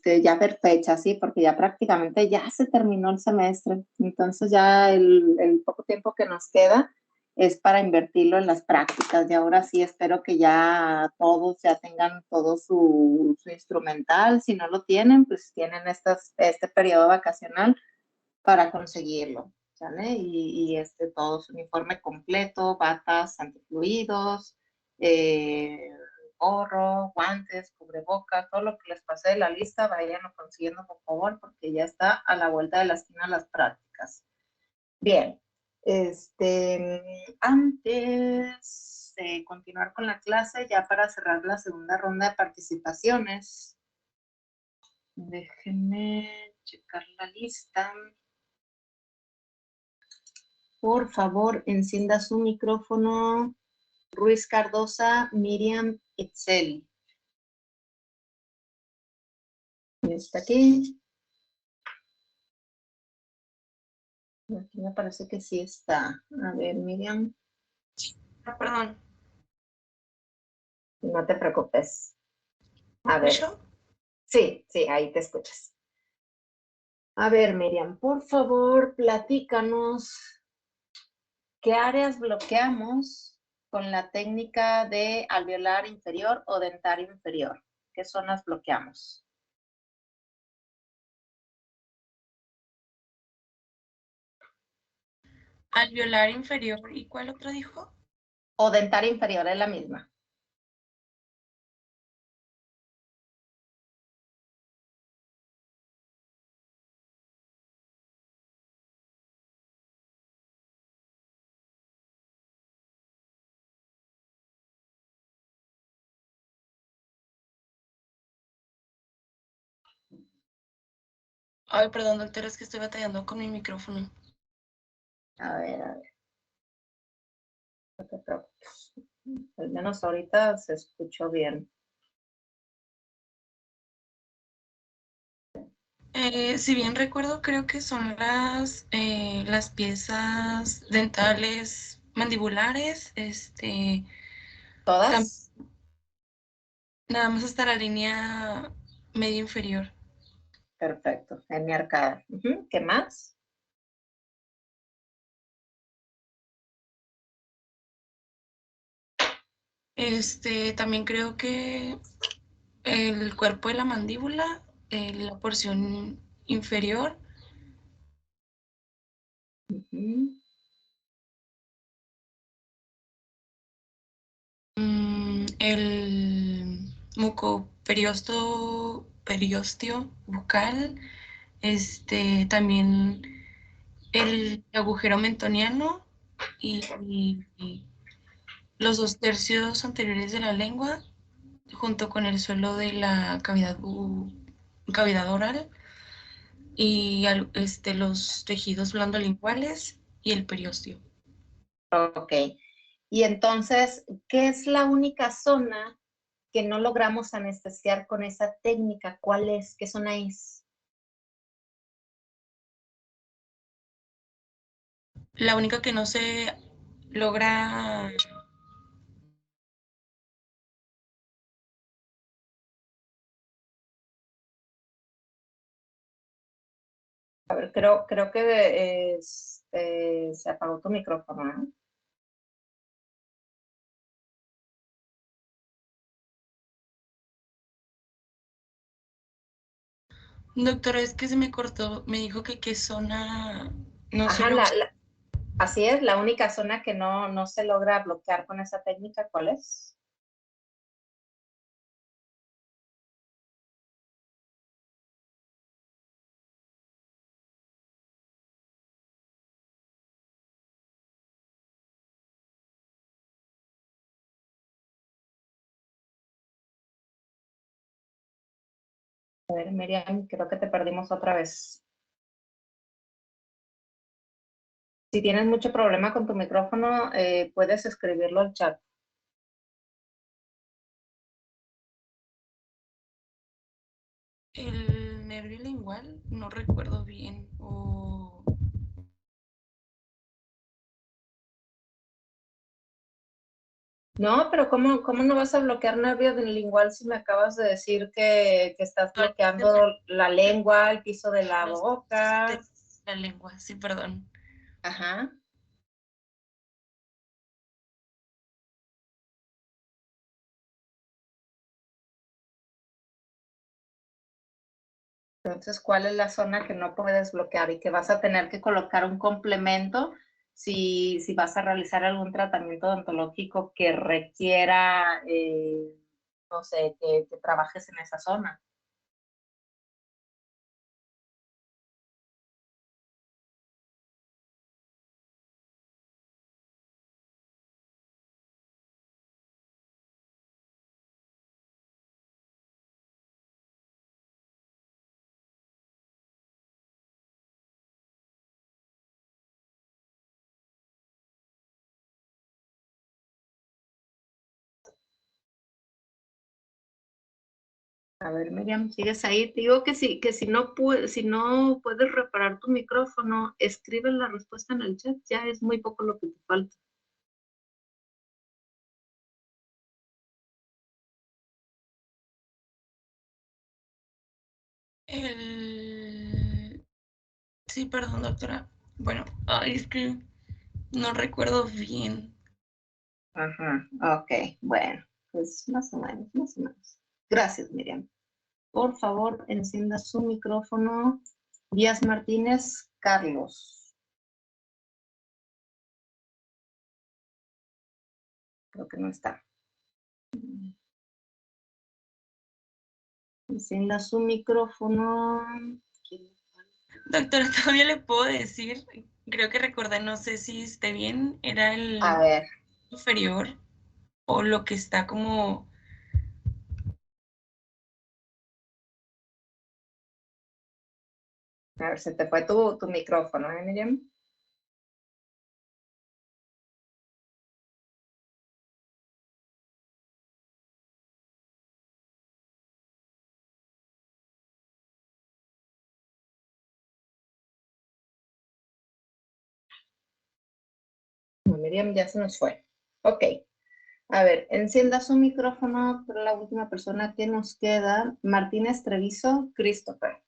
ya ver fechas, ¿sí? Porque ya prácticamente ya se terminó el semestre. Entonces ya el poco tiempo que nos queda es para invertirlo en las prácticas. Y ahora sí espero que ya todos ya tengan todo su instrumental. Si no lo tienen, pues tienen este periodo vacacional para conseguirlo, ¿sale? Todo su uniforme completo, batas, antifluidos, gorro, guantes, cubrebocas, todo lo que les pasé de la lista, vayanlo consiguiendo por favor, porque ya está a la vuelta de la esquina las prácticas. Bien, antes de continuar con la clase, ya para cerrar la segunda ronda de participaciones, déjenme checar la lista. Por favor, encienda su micrófono. Ruiz Cardosa, Miriam Itzel. ¿Está aquí? Aquí me parece que sí está. A ver, Miriam. Perdón. No te preocupes. A ver. ¿Escucho? Sí, ahí te escuchas. A ver, Miriam, por favor, platícanos qué áreas bloqueamos con la técnica de alveolar inferior o dentario inferior. ¿Qué zonas bloqueamos? Alveolar inferior. ¿Y cuál otro dijo? O dentario inferior, es la misma. Ay, perdón, doctora, es que estoy batallando con mi micrófono. A ver. No te preocupes. Al menos ahorita se escuchó bien. Si bien recuerdo, creo que son las piezas dentales mandibulares, ¿Todas? nada más hasta la línea media inferior. Perfecto. Hernia arcada. ¿Qué más? También creo que el cuerpo de la mandíbula, la porción inferior, el periostio bucal, también el agujero mentoniano y los 2/3 anteriores de la lengua, junto con el suelo de la cavidad oral y los tejidos blandolinguales y el periostio. Ok. Y entonces, ¿qué es la única zona que no logramos anestesiar con esa técnica? ¿Cuál es? ¿Qué zona es? La única que no se logra. A ver, creo que se apagó tu micrófono, ¿eh? Doctora, es que se me cortó, me dijo que qué zona no se Ajá, logra. así es, la única zona que no se logra bloquear con esa técnica, ¿cuál es? A ver, Miriam, creo que te perdimos otra vez. Si tienes mucho problema con tu micrófono, puedes escribirlo al chat. El nervio lingual, no recuerdo bien. No, pero ¿cómo no vas a bloquear nervio lingual si me acabas de decir que estás bloqueando la lengua, el piso de la boca? La lengua, sí, perdón. Ajá. Entonces, ¿cuál es la zona que no puedes bloquear y que vas a tener que colocar un complemento si vas a realizar algún tratamiento odontológico que requiera, no sé, que trabajes en esa zona? A ver, Miriam, ¿sigues ahí? Te digo que si no puedes reparar tu micrófono, escribe la respuesta en el chat, ya es muy poco lo que te falta. Sí, perdón, doctora. Bueno, es que no recuerdo bien. Ajá, ok, bueno, pues más o menos. Gracias, Miriam. Por favor, encienda su micrófono. Díaz Martínez, Carlos. Creo que no está. Encienda su micrófono. Doctora, todavía le puedo decir, creo que recordé, no sé si esté bien, era el A ver, inferior o lo que está como... se te fue tu micrófono, ¿eh, Miriam? No, Miriam ya se nos fue. Ok. A ver, encienda su micrófono para la última persona que nos queda. Martínez Treviso, Christopher.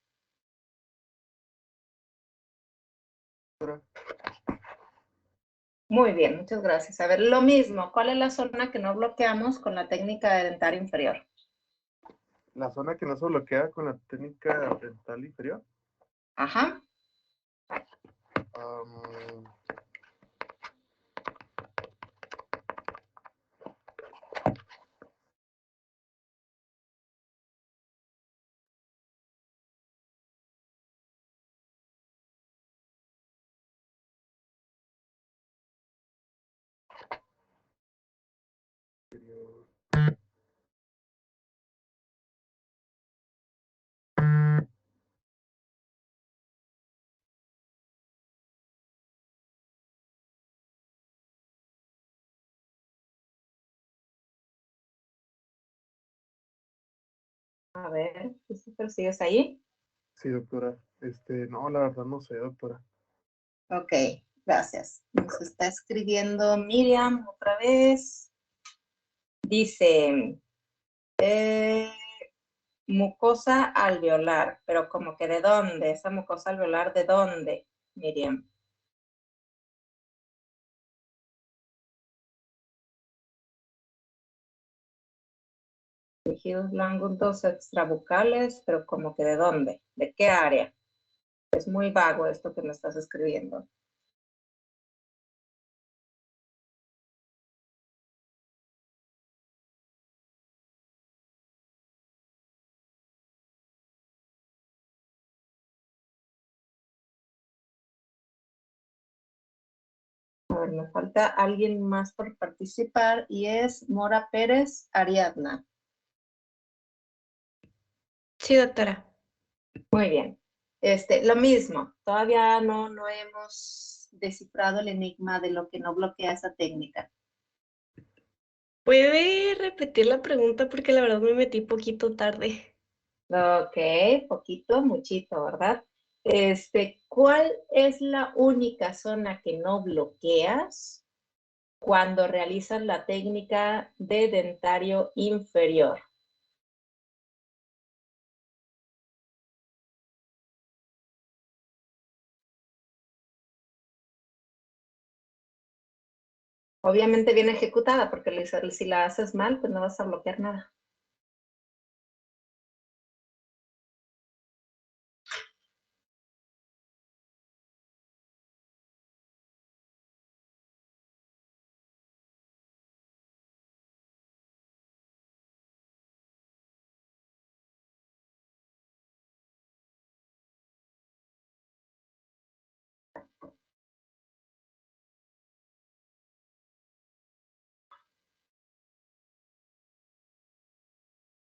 Muy bien, muchas gracias. A ver, lo mismo, ¿cuál es la zona que no bloqueamos con la técnica de dentario inferior? La zona que no se bloquea con la técnica dental inferior. Ajá. A ver, Christopher, ¿sigues ahí? Sí, doctora. No, la verdad no sé, doctora. Ok, gracias. Nos está escribiendo Miriam otra vez. Dice, mucosa alveolar, pero como que ¿de dónde? ¿Esa mucosa alveolar de dónde, Miriam? Tejidos blancos extrabucales, pero como que ¿de dónde? ¿De qué área? Es muy vago esto que me estás escribiendo. A ver, me falta alguien más por participar y es Mora Pérez Ariadna. Sí, doctora. Muy bien. Lo mismo, todavía no hemos descifrado el enigma de lo que no bloquea esa técnica. ¿Puede repetir la pregunta? Porque la verdad me metí poquito tarde. Ok, poquito, muchito, ¿verdad? ¿Cuál es la única zona que no bloqueas cuando realizan la técnica de dentario inferior? Obviamente bien ejecutada, porque si la haces mal, pues no vas a bloquear nada.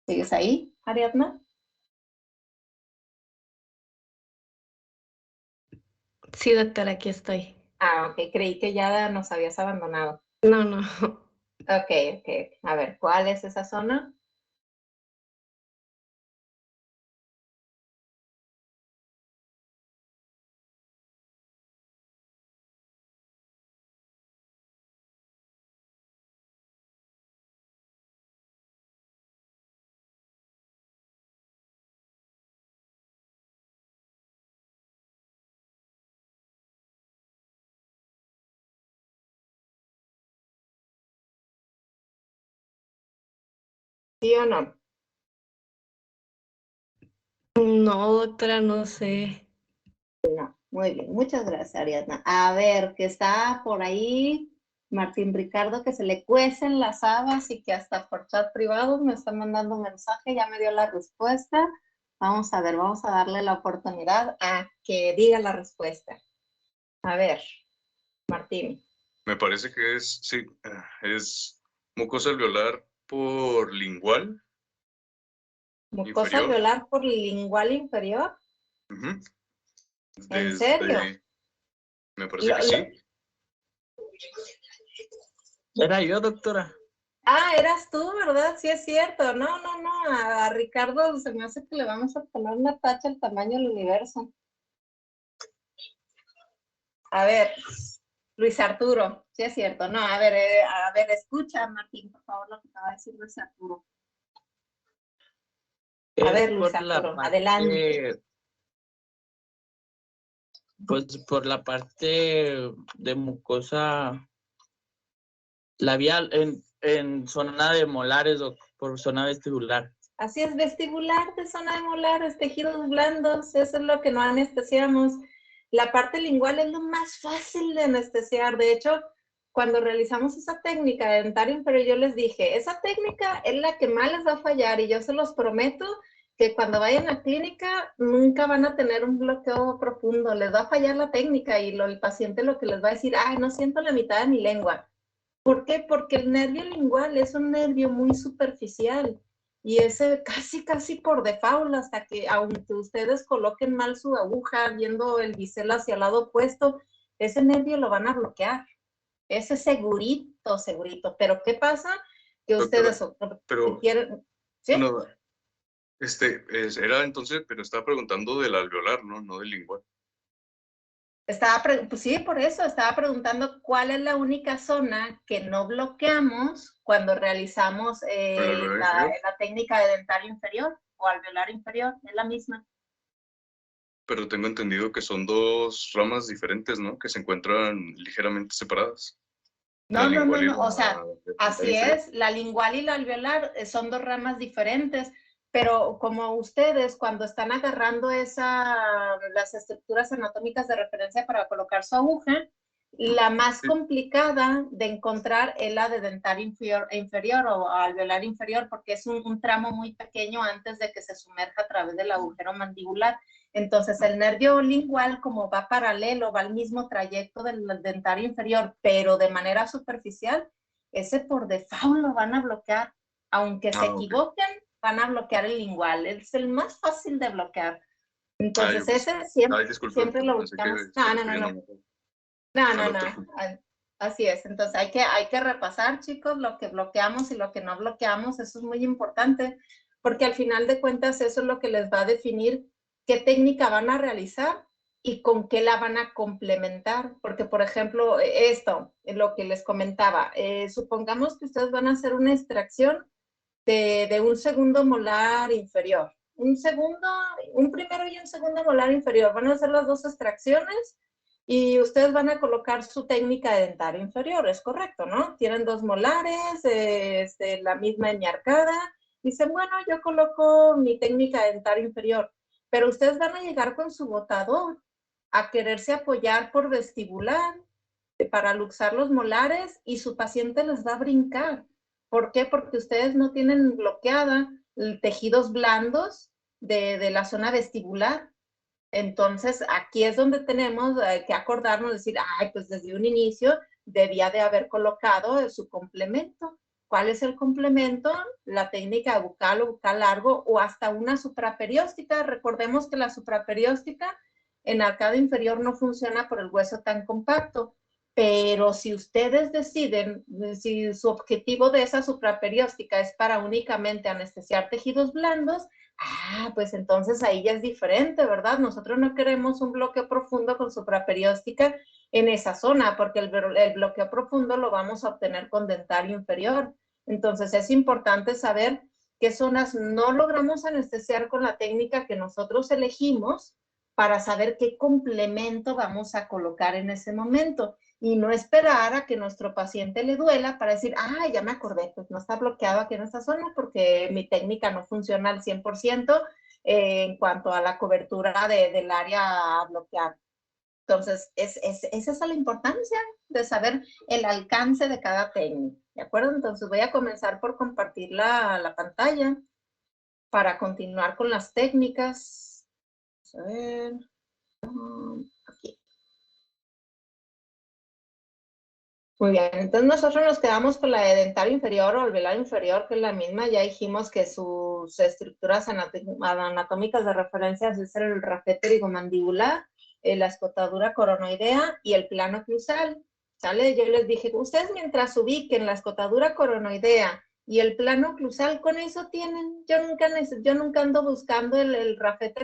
¿Sigues ahí, Ariadna? Sí, doctora, aquí estoy. Ah, ok, creí que ya nos habías abandonado. No, no. Ok. A ver, ¿cuál es esa zona? ¿Sí o no? No, doctora, no sé. Muy bien, muchas gracias, Ariadna. A ver, que está por ahí Martín Ricardo, que se le cuecen las habas y que hasta por chat privado me está mandando un mensaje, ya me dio la respuesta. Vamos a ver, vamos a darle la oportunidad a que diga la respuesta. A ver, Martín. Me parece que es mucosa alveolar por lingual Mucosa inferior. alveolar por lingual inferior. Ujú. ¿En serio? Me parece que sí. Era yo, doctora. Ah, eras tú, ¿verdad? Sí es cierto. No. A Ricardo se me hace que le vamos a poner una tacha al tamaño del universo. A ver, Luis Arturo, sí es cierto. No, a ver, escucha, Martín, por favor, lo que acaba de decir Luis Arturo. A ver, Luis Arturo, adelante. Pues por la parte de mucosa labial, en zona de molares o por zona vestibular. Así es, vestibular de zona de molares, tejidos blandos, eso es lo que no anestesiamos. La parte lingual es lo más fácil de anestesiar. De hecho, cuando realizamos esa técnica de dentario inferior, yo les dije, esa técnica es la que más les va a fallar y yo se los prometo que cuando vayan a clínica nunca van a tener un bloqueo profundo, les va a fallar la técnica y el paciente lo que les va a decir, ay, no siento la mitad de mi lengua. ¿Por qué? Porque el nervio lingual es un nervio muy superficial y ese casi por default, hasta que aunque ustedes coloquen mal su aguja viendo el bisel hacia el lado opuesto, ese nervio lo van a bloquear. Ese segurito. Pero ¿qué pasa? Que ustedes pero quieren... ¿Sí? bueno, era entonces, pero estaba preguntando del alveolar, no del lingual. Pues sí, por eso estaba preguntando cuál es la única zona que no bloqueamos cuando realizamos la técnica de dentario inferior o alveolar inferior, es la misma. Pero tengo entendido que son dos ramas diferentes, ¿no? Que se encuentran ligeramente separadas. No, o sea, así inferior. es, la lingual y la alveolar son dos ramas diferentes, pero como ustedes cuando están agarrando las estructuras anatómicas de referencia para colocar su aguja, la más complicada de encontrar es la de dentario inferior o alveolar inferior, porque es un tramo muy pequeño antes de que se sumerja a través del agujero mandibular. Entonces, el nervio lingual, como va paralelo, va al mismo trayecto del dentario inferior, pero de manera superficial, ese por default lo van a bloquear. Aunque se equivoquen, van a bloquear el lingual. Es el más fácil de bloquear. Entonces, ese siempre lo bloqueamos. No. Así es. Entonces, hay que repasar, chicos, lo que bloqueamos y lo que no bloqueamos. Eso es muy importante, porque al final de cuentas, eso es lo que les va a definir qué técnica van a realizar y con qué la van a complementar. Porque, por ejemplo, esto, lo que les comentaba, supongamos que ustedes van a hacer una extracción de un segundo molar inferior. Un primero y un segundo molar inferior. Van a hacer las dos extracciones y ustedes van a colocar su técnica de dentario inferior, es correcto, ¿no? Tienen 2 molares, la misma enmiarcada. Dicen, bueno, yo coloco mi técnica de dentario inferior, pero ustedes van a llegar con su botador a quererse apoyar por vestibular para luxar los molares y su paciente les va a brincar. ¿Por qué? Porque ustedes no tienen bloqueada tejidos blandos de la zona vestibular. Entonces, aquí es donde tenemos que acordarnos, decir, ay, pues desde un inicio debía de haber colocado su complemento. ¿Cuál es el complemento? La técnica bucal o bucal largo o hasta una supraperióstica. Recordemos que la supraperióstica en arcado inferior no funciona por el hueso tan compacto, pero si ustedes deciden, si su objetivo de esa supraperióstica es para únicamente anestesiar tejidos blandos, pues entonces ahí ya es diferente, ¿verdad? Nosotros no queremos un bloqueo profundo con supraperióstica en esa zona, porque el bloqueo profundo lo vamos a obtener con dentario inferior. Entonces es importante saber qué zonas no logramos anestesiar con la técnica que nosotros elegimos para saber qué complemento vamos a colocar en ese momento y no esperar a que nuestro paciente le duela para decir, ya me acordé, pues no está bloqueado aquí en esta zona porque mi técnica no funciona al 100% en cuanto a la cobertura del área a bloquear. Entonces, esa es la importancia de saber el alcance de cada técnica, ¿de acuerdo? Entonces, voy a comenzar por compartir la pantalla para continuar con las técnicas. Vamos a ver. Aquí. Muy bien, entonces nosotros nos quedamos con la de dentario inferior o alveolar inferior, que es la misma. Ya dijimos que sus estructuras anatómicas de referencia es el rafe pterigomandibular, la escotadura coronoidea y el plano oclusal, ¿sale? Yo les dije, ustedes mientras ubiquen la escotadura coronoidea y el plano oclusal, con eso tienen. Yo nunca ando buscando el rafe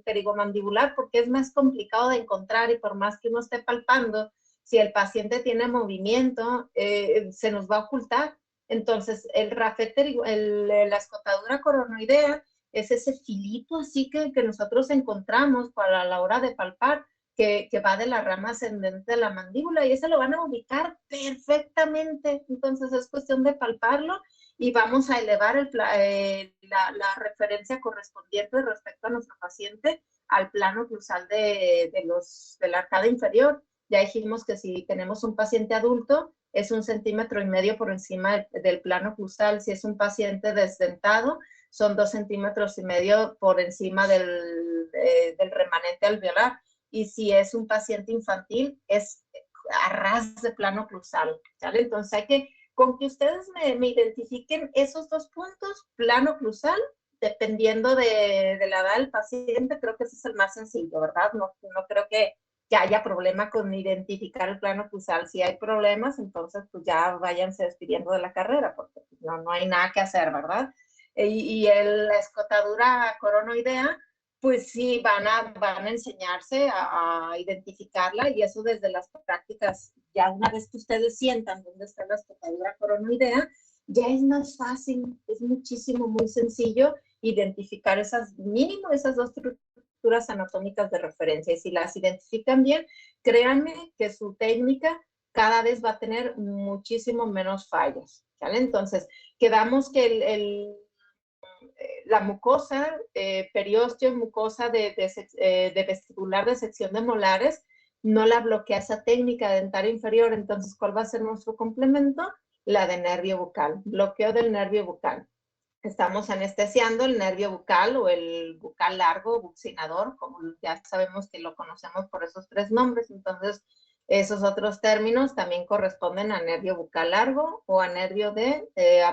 pterigomandibular porque es más complicado de encontrar y por más que uno esté palpando, si el paciente tiene movimiento, se nos va a ocultar. Entonces, la escotadura coronoidea es ese filito así que nosotros encontramos para la hora de palpar, que va de la rama ascendente de la mandíbula y ese lo van a ubicar perfectamente. Entonces, es cuestión de palparlo y vamos a elevar la referencia correspondiente respecto a nuestro paciente al plano oclusal de la arcada inferior. Ya dijimos que si tenemos un paciente adulto, es 1,5 centímetros por encima del plano oclusal. Si es un paciente desdentado, son 2,5 centímetros por encima del remanente alveolar. Y si es un paciente infantil, es a ras de plano oclusal, ¿sale? Entonces hay que, con que ustedes me identifiquen esos 2 puntos, plano oclusal, dependiendo de la edad del paciente, creo que ese es el más sencillo, ¿verdad? No creo que haya problema con identificar el plano oclusal. Si hay problemas, entonces pues ya váyanse despidiendo de la carrera, porque no hay nada que hacer, ¿verdad? Y la escotadura coronoidea, pues sí, van a enseñarse a identificarla y eso desde las prácticas, ya una vez que ustedes sientan dónde está la escotadura coronoidea, ya es más fácil, es muchísimo, muy sencillo identificar mínimo esas 2 estructuras anatómicas de referencia. Y si las identifican bien, créanme que su técnica cada vez va a tener muchísimo menos fallas, ¿vale? Entonces, quedamos que la mucosa, periósteo, mucosa de vestibular de sección de molares, no la bloquea esa técnica de dentario inferior. Entonces, ¿cuál va a ser nuestro complemento? La de nervio bucal, bloqueo del nervio bucal. Estamos anestesiando el nervio bucal o el bucal largo, buccinador, como ya sabemos que lo conocemos por esos 3 nombres. Entonces, esos otros términos también corresponden a nervio bucal largo o a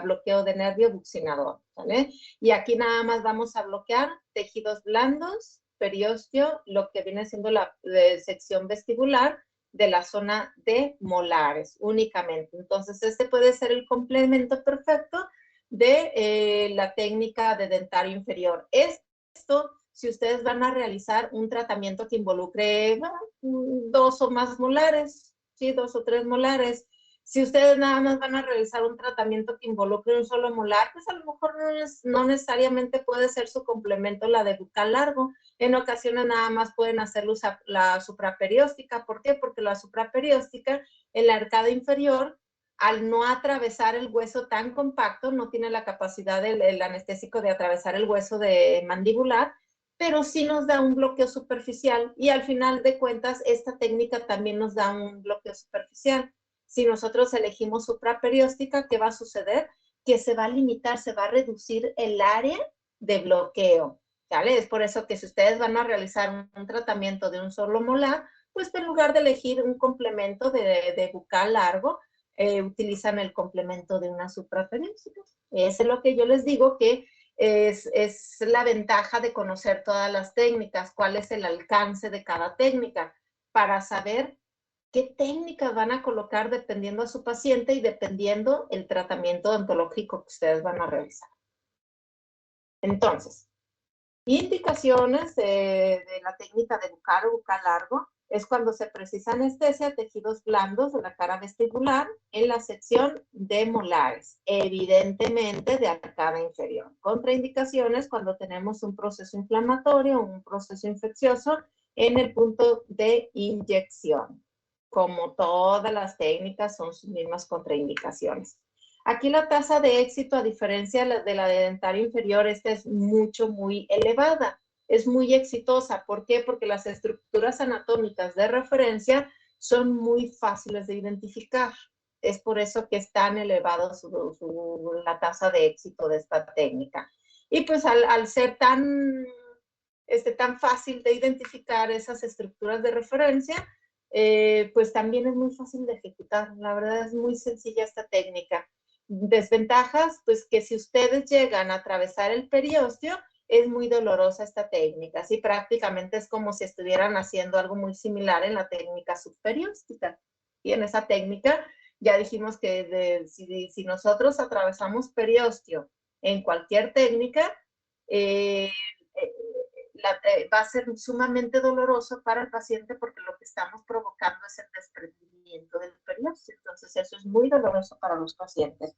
bloqueo de nervio buccinador, ¿vale? Y aquí nada más vamos a bloquear tejidos blandos, periósteo, lo que viene siendo la sección vestibular de la zona de molares únicamente. Entonces, este puede ser el complemento perfecto de la técnica de dentario inferior. Esto si ustedes van a realizar un tratamiento que involucre 2 o más molares, ¿sí? 2 o 3 molares. Si ustedes nada más van a realizar un tratamiento que involucre un solo molar, pues a lo mejor no necesariamente puede ser su complemento la de bucal largo. En ocasiones nada más pueden hacer la supraperióstica. ¿Por qué? Porque la supraperióstica, en la arcada inferior, al no atravesar el hueso tan compacto, no tiene la capacidad el anestésico de atravesar el hueso de mandibular, pero sí nos da un bloqueo superficial y al final de cuentas esta técnica también nos da un bloqueo superficial. Si nosotros elegimos supraperióstica, ¿qué va a suceder? Que se va a limitar, se va a reducir el área de bloqueo, ¿vale? Es por eso que si ustedes van a realizar un tratamiento de un solo molar, pues en lugar de elegir un complemento de bucal largo, utilizan el complemento de una supraperióstica. Eso es lo que yo les digo que es la ventaja de conocer todas las técnicas, cuál es el alcance de cada técnica, para saber qué técnicas van a colocar dependiendo a su paciente y dependiendo el tratamiento odontológico que ustedes van a realizar. Entonces, indicaciones de la técnica de bucal o bucal largo es cuando se precisa anestesia a tejidos blandos de la cara vestibular en la sección de molares, evidentemente de arcada inferior. Contraindicaciones cuando tenemos un proceso inflamatorio o un proceso infeccioso en el punto de inyección. Como todas las técnicas son sus mismas contraindicaciones. Aquí la tasa de éxito, a diferencia de la de dentario inferior, esta es muy elevada. Es muy exitosa. ¿Por qué? Porque las estructuras anatómicas de referencia son muy fáciles de identificar. Es por eso que es tan elevada la tasa de éxito de esta técnica. Y pues al ser tan fácil de identificar esas estructuras de referencia, pues también es muy fácil de ejecutar. La verdad es muy sencilla esta técnica. Desventajas, pues que si ustedes llegan a atravesar el periósteo, es muy dolorosa esta técnica, ¿sí? Prácticamente es como si estuvieran haciendo algo muy similar en la técnica subperióstica. Y en esa técnica ya dijimos que si nosotros atravesamos periósteo en cualquier técnica, va a ser sumamente doloroso para el paciente porque lo que estamos provocando es el desprendimiento del periósteo. Entonces eso es muy doloroso para los pacientes.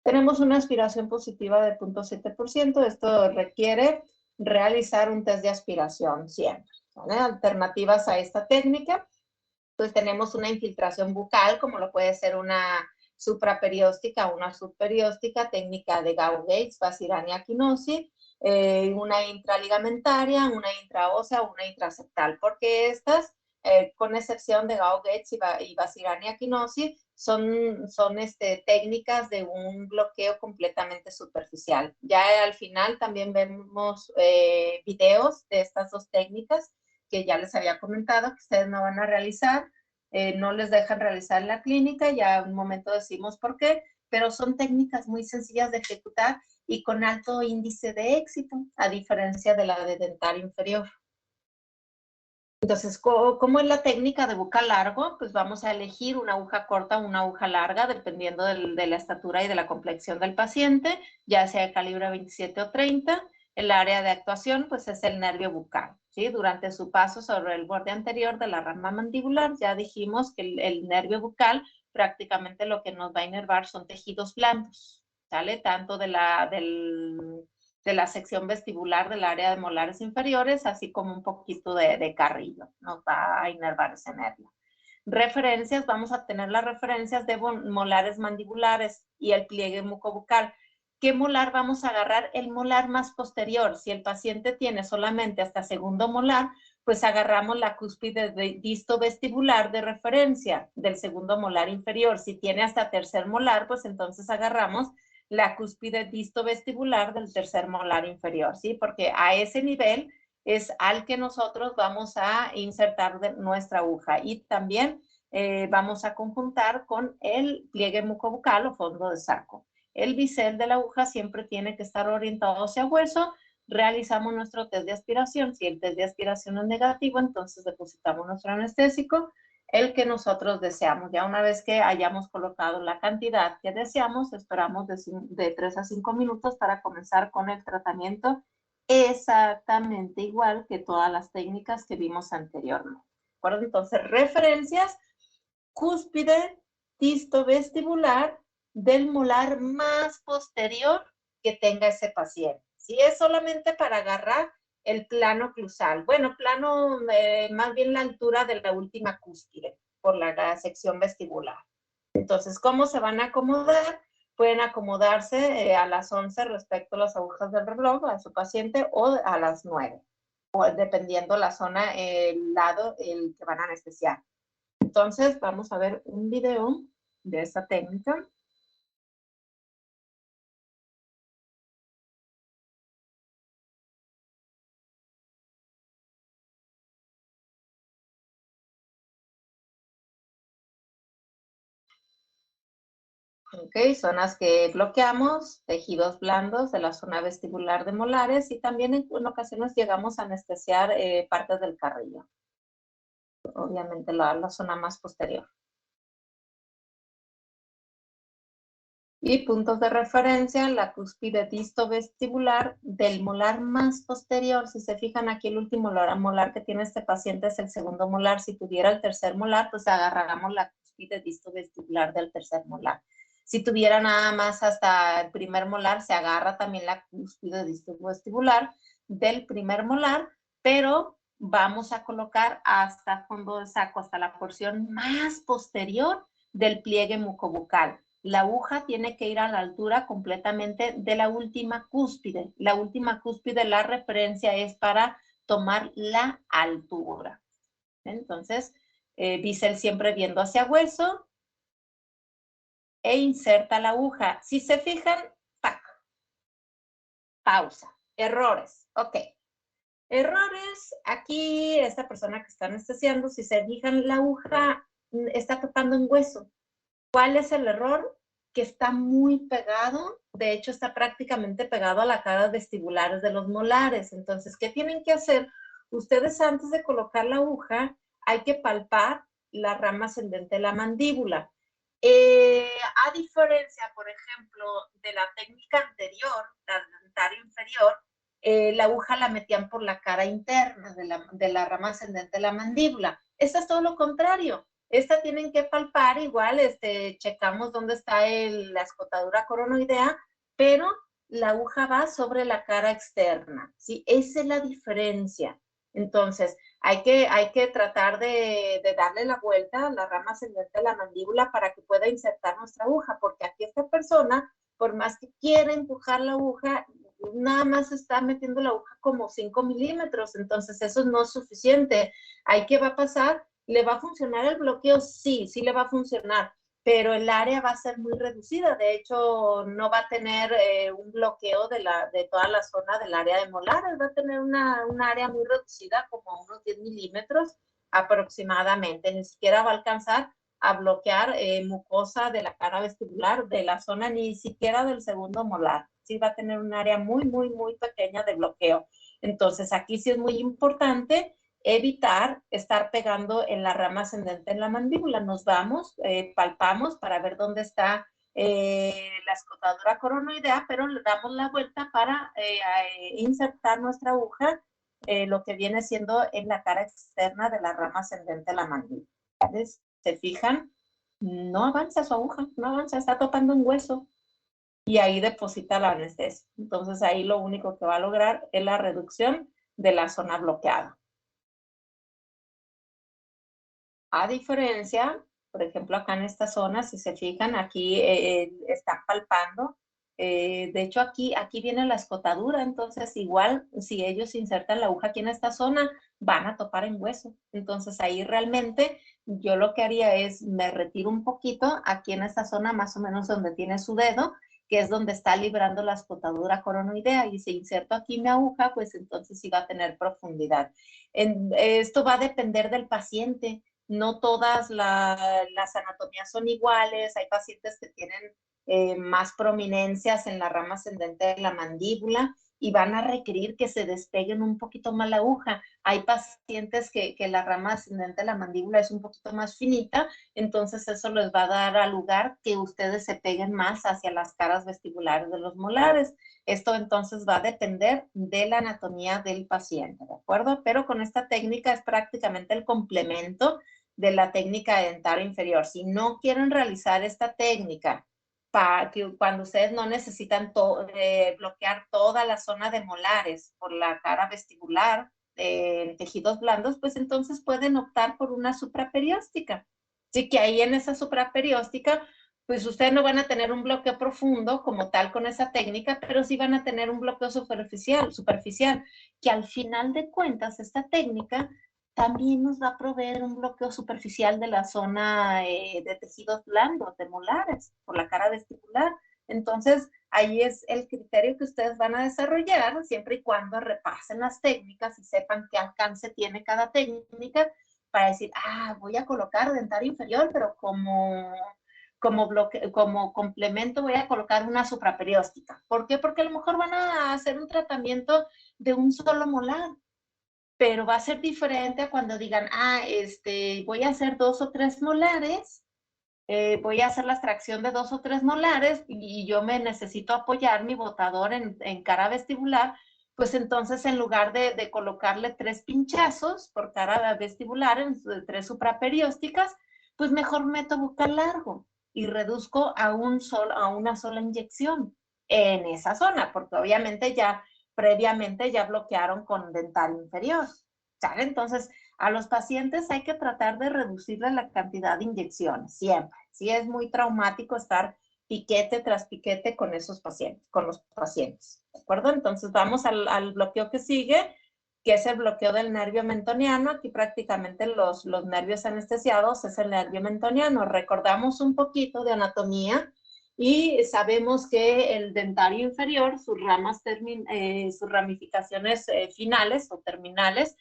Tenemos una aspiración positiva de 0.7%. Esto requiere realizar un test de aspiración siempre, ¿vale? Alternativas a esta técnica, pues tenemos una infiltración bucal, como lo puede ser una supraperióstica o una subperióstica, técnica de Gauguin, Vasirania Quinosi, una intraligamentaria, una intraósea o una intraseptal, porque estas, con excepción de Gauguin y Vasirania Quinosi, son técnicas de un bloqueo completamente superficial. Ya al final también vemos videos de estas dos técnicas que ya les había comentado que ustedes no van a realizar, no les dejan realizar en la clínica, ya un momento decimos por qué, pero son técnicas muy sencillas de ejecutar y con alto índice de éxito, a diferencia de la de dentario inferior. Entonces, ¿cómo es la técnica de bucal largo? Pues vamos a elegir una aguja corta o una aguja larga, dependiendo de la estatura y de la complexión del paciente, ya sea de calibre 27 o 30. El área de actuación, pues es el nervio bucal, ¿sí? Durante su paso sobre el borde anterior de la rama mandibular, ya dijimos que el nervio bucal prácticamente lo que nos va a inervar son tejidos blandos, ¿sale? Tanto de la sección vestibular del área de molares inferiores, así como un poquito de carrillo, nos va a inervar ese nervio. Referencias, vamos a tener las referencias de molares mandibulares y el pliegue mucobucal. ¿Qué molar vamos a agarrar? El molar más posterior. Si el paciente tiene solamente hasta segundo molar, pues agarramos la cúspide distovestibular de referencia del segundo molar inferior. Si tiene hasta tercer molar, pues entonces agarramos la cúspide distovestibular del tercer molar inferior, ¿sí? Porque a ese nivel es al que nosotros vamos a insertar nuestra aguja y también vamos a conjuntar con el pliegue mucobucal o fondo de saco. El bisel de la aguja siempre tiene que estar orientado hacia hueso. Realizamos nuestro test de aspiración. Si el test de aspiración es negativo, entonces depositamos nuestro anestésico, el que nosotros deseamos. Ya una vez que hayamos colocado la cantidad que deseamos, esperamos de 3 a 5 minutos para comenzar con el tratamiento exactamente igual que todas las técnicas que vimos anteriormente. ¿De acuerdo? Entonces, referencias, cúspide distovestibular del molar más posterior que tenga ese paciente. Si es solamente para agarrar el plano oclusal, bueno, plano, más bien la altura de la última cúspide por la sección vestibular. Entonces, ¿cómo se van a acomodar? Pueden acomodarse a las 11 respecto a las agujas del reloj a su paciente o a las 9, o dependiendo la zona, el lado, el que van a anestesiar. Entonces, vamos a ver un video de esta técnica. Ok, zonas que bloqueamos, tejidos blandos de la zona vestibular de molares y también en ocasiones llegamos a anestesiar partes del carrillo. Obviamente la zona más posterior. Y puntos de referencia, la cúspide distovestibular del molar más posterior. Si se fijan aquí, el último molar que tiene este paciente es el segundo molar. Si tuviera el tercer molar, pues agarramos la cúspide distovestibular del tercer molar. Si tuviera nada más hasta el primer molar, se agarra también la cúspide distovestibular del primer molar, pero vamos a colocar hasta fondo de saco, hasta la porción más posterior del pliegue mucobucal. La aguja tiene que ir a la altura completamente de la última cúspide. La última cúspide, la referencia es para tomar la altura. Entonces, bisel siempre viendo hacia hueso e inserta la aguja. Si se fijan, ¡pac! Pausa. Errores. Ok. Errores. Aquí, esta persona que está anestesiando, si se fijan, la aguja está topando en hueso. ¿Cuál es el error? Que está muy pegado, de hecho está prácticamente pegado a las caras vestibulares de los molares. Entonces, ¿qué tienen que hacer? Ustedes antes de colocar la aguja, hay que palpar la rama ascendente de la mandíbula. A diferencia, por ejemplo, de la técnica anterior, la dentario inferior, la aguja la metían por la cara interna de la rama ascendente de la mandíbula. Esta es todo lo contrario. Esta tienen que palpar igual, checamos dónde está la escotadura coronoidea, pero la aguja va sobre la cara externa, ¿sí? Esa es la diferencia. Entonces, hay que tratar de darle la vuelta a la rama ascendente de la mandíbula para que pueda insertar nuestra aguja, porque aquí esta persona, por más que quiera empujar la aguja, nada más está metiendo la aguja como 5 milímetros, entonces eso no es suficiente. Ahí, ¿qué va a pasar? ¿Le va a funcionar el bloqueo? Sí, sí le va a funcionar, pero el área va a ser muy reducida. De hecho, no va a tener un bloqueo de toda la zona del área de molares. Va a tener una área muy reducida, como unos 10 milímetros aproximadamente. Ni siquiera va a alcanzar a bloquear mucosa de la cara vestibular, de la zona ni siquiera del segundo molar. Sí va a tener un área muy, muy, muy pequeña de bloqueo. Entonces, aquí sí es muy importante evitar estar pegando en la rama ascendente en la mandíbula. Nos vamos, palpamos para ver dónde está la escotadura coronoidea, pero le damos la vuelta para insertar nuestra aguja, lo que viene siendo en la cara externa de la rama ascendente de la mandíbula. ¿Se fijan? No avanza su aguja, no avanza, está topando un hueso y ahí deposita la anestesia. Entonces ahí lo único que va a lograr es la reducción de la zona bloqueada. A diferencia, por ejemplo, acá en esta zona, si se fijan, aquí están palpando. De hecho, aquí viene la escotadura, entonces igual si ellos insertan la aguja aquí en esta zona, van a topar en hueso. Entonces ahí realmente yo lo que haría es me retiro un poquito aquí en esta zona, más o menos donde tiene su dedo, que es donde está librando la escotadura coronoidea, y si inserto aquí mi aguja, pues entonces sí va a tener profundidad. Esto va a depender del paciente. No todas las anatomías son iguales, hay pacientes que tienen más prominencias en la rama ascendente de la mandíbula y van a requerir que se despeguen un poquito más la aguja. Hay pacientes que la rama ascendente de la mandíbula es un poquito más finita, entonces eso les va a dar al lugar que ustedes se peguen más hacia las caras vestibulares de los molares. Esto entonces va a depender de la anatomía del paciente, ¿de acuerdo? Pero con esta técnica es prácticamente el complemento de la técnica de dentario inferior. Si no quieren realizar esta técnica, cuando ustedes no necesitan bloquear toda la zona de molares por la cara vestibular en tejidos blandos, pues entonces pueden optar por una supraperióstica. Así que ahí en esa supraperióstica, pues ustedes no van a tener un bloqueo profundo como tal con esa técnica, pero sí van a tener un bloqueo superficial, que al final de cuentas esta técnica también nos va a proveer un bloqueo superficial de la zona de tejidos blandos, de molares, por la cara vestibular. Entonces, ahí es el criterio que ustedes van a desarrollar, siempre y cuando repasen las técnicas y sepan qué alcance tiene cada técnica, para decir, voy a colocar dentario inferior, pero como complemento voy a colocar una supraperióstica. ¿Por qué? Porque a lo mejor van a hacer un tratamiento de un solo molar, pero va a ser diferente a cuando digan, voy a hacer 2 o 3 molares, voy a hacer la extracción de 2 o 3 molares y yo me necesito apoyar mi botador en cara vestibular, pues entonces en lugar de colocarle 3 pinchazos por cara vestibular en 3 supraperiósticas, pues mejor meto bucal largo y reduzco a una sola inyección en esa zona, porque obviamente previamente ya bloquearon con dentario inferior, ¿sale? Entonces, a los pacientes hay que tratar de reducirle la cantidad de inyecciones, siempre. Sí es muy traumático estar piquete tras piquete con los pacientes, ¿de acuerdo? Entonces, vamos al bloqueo que sigue, que es el bloqueo del nervio mentoniano. Aquí prácticamente los nervios anestesiados es el nervio mentoniano. Recordamos un poquito de anatomía y sabemos que el dentario inferior, sus ramificaciones finales o terminales,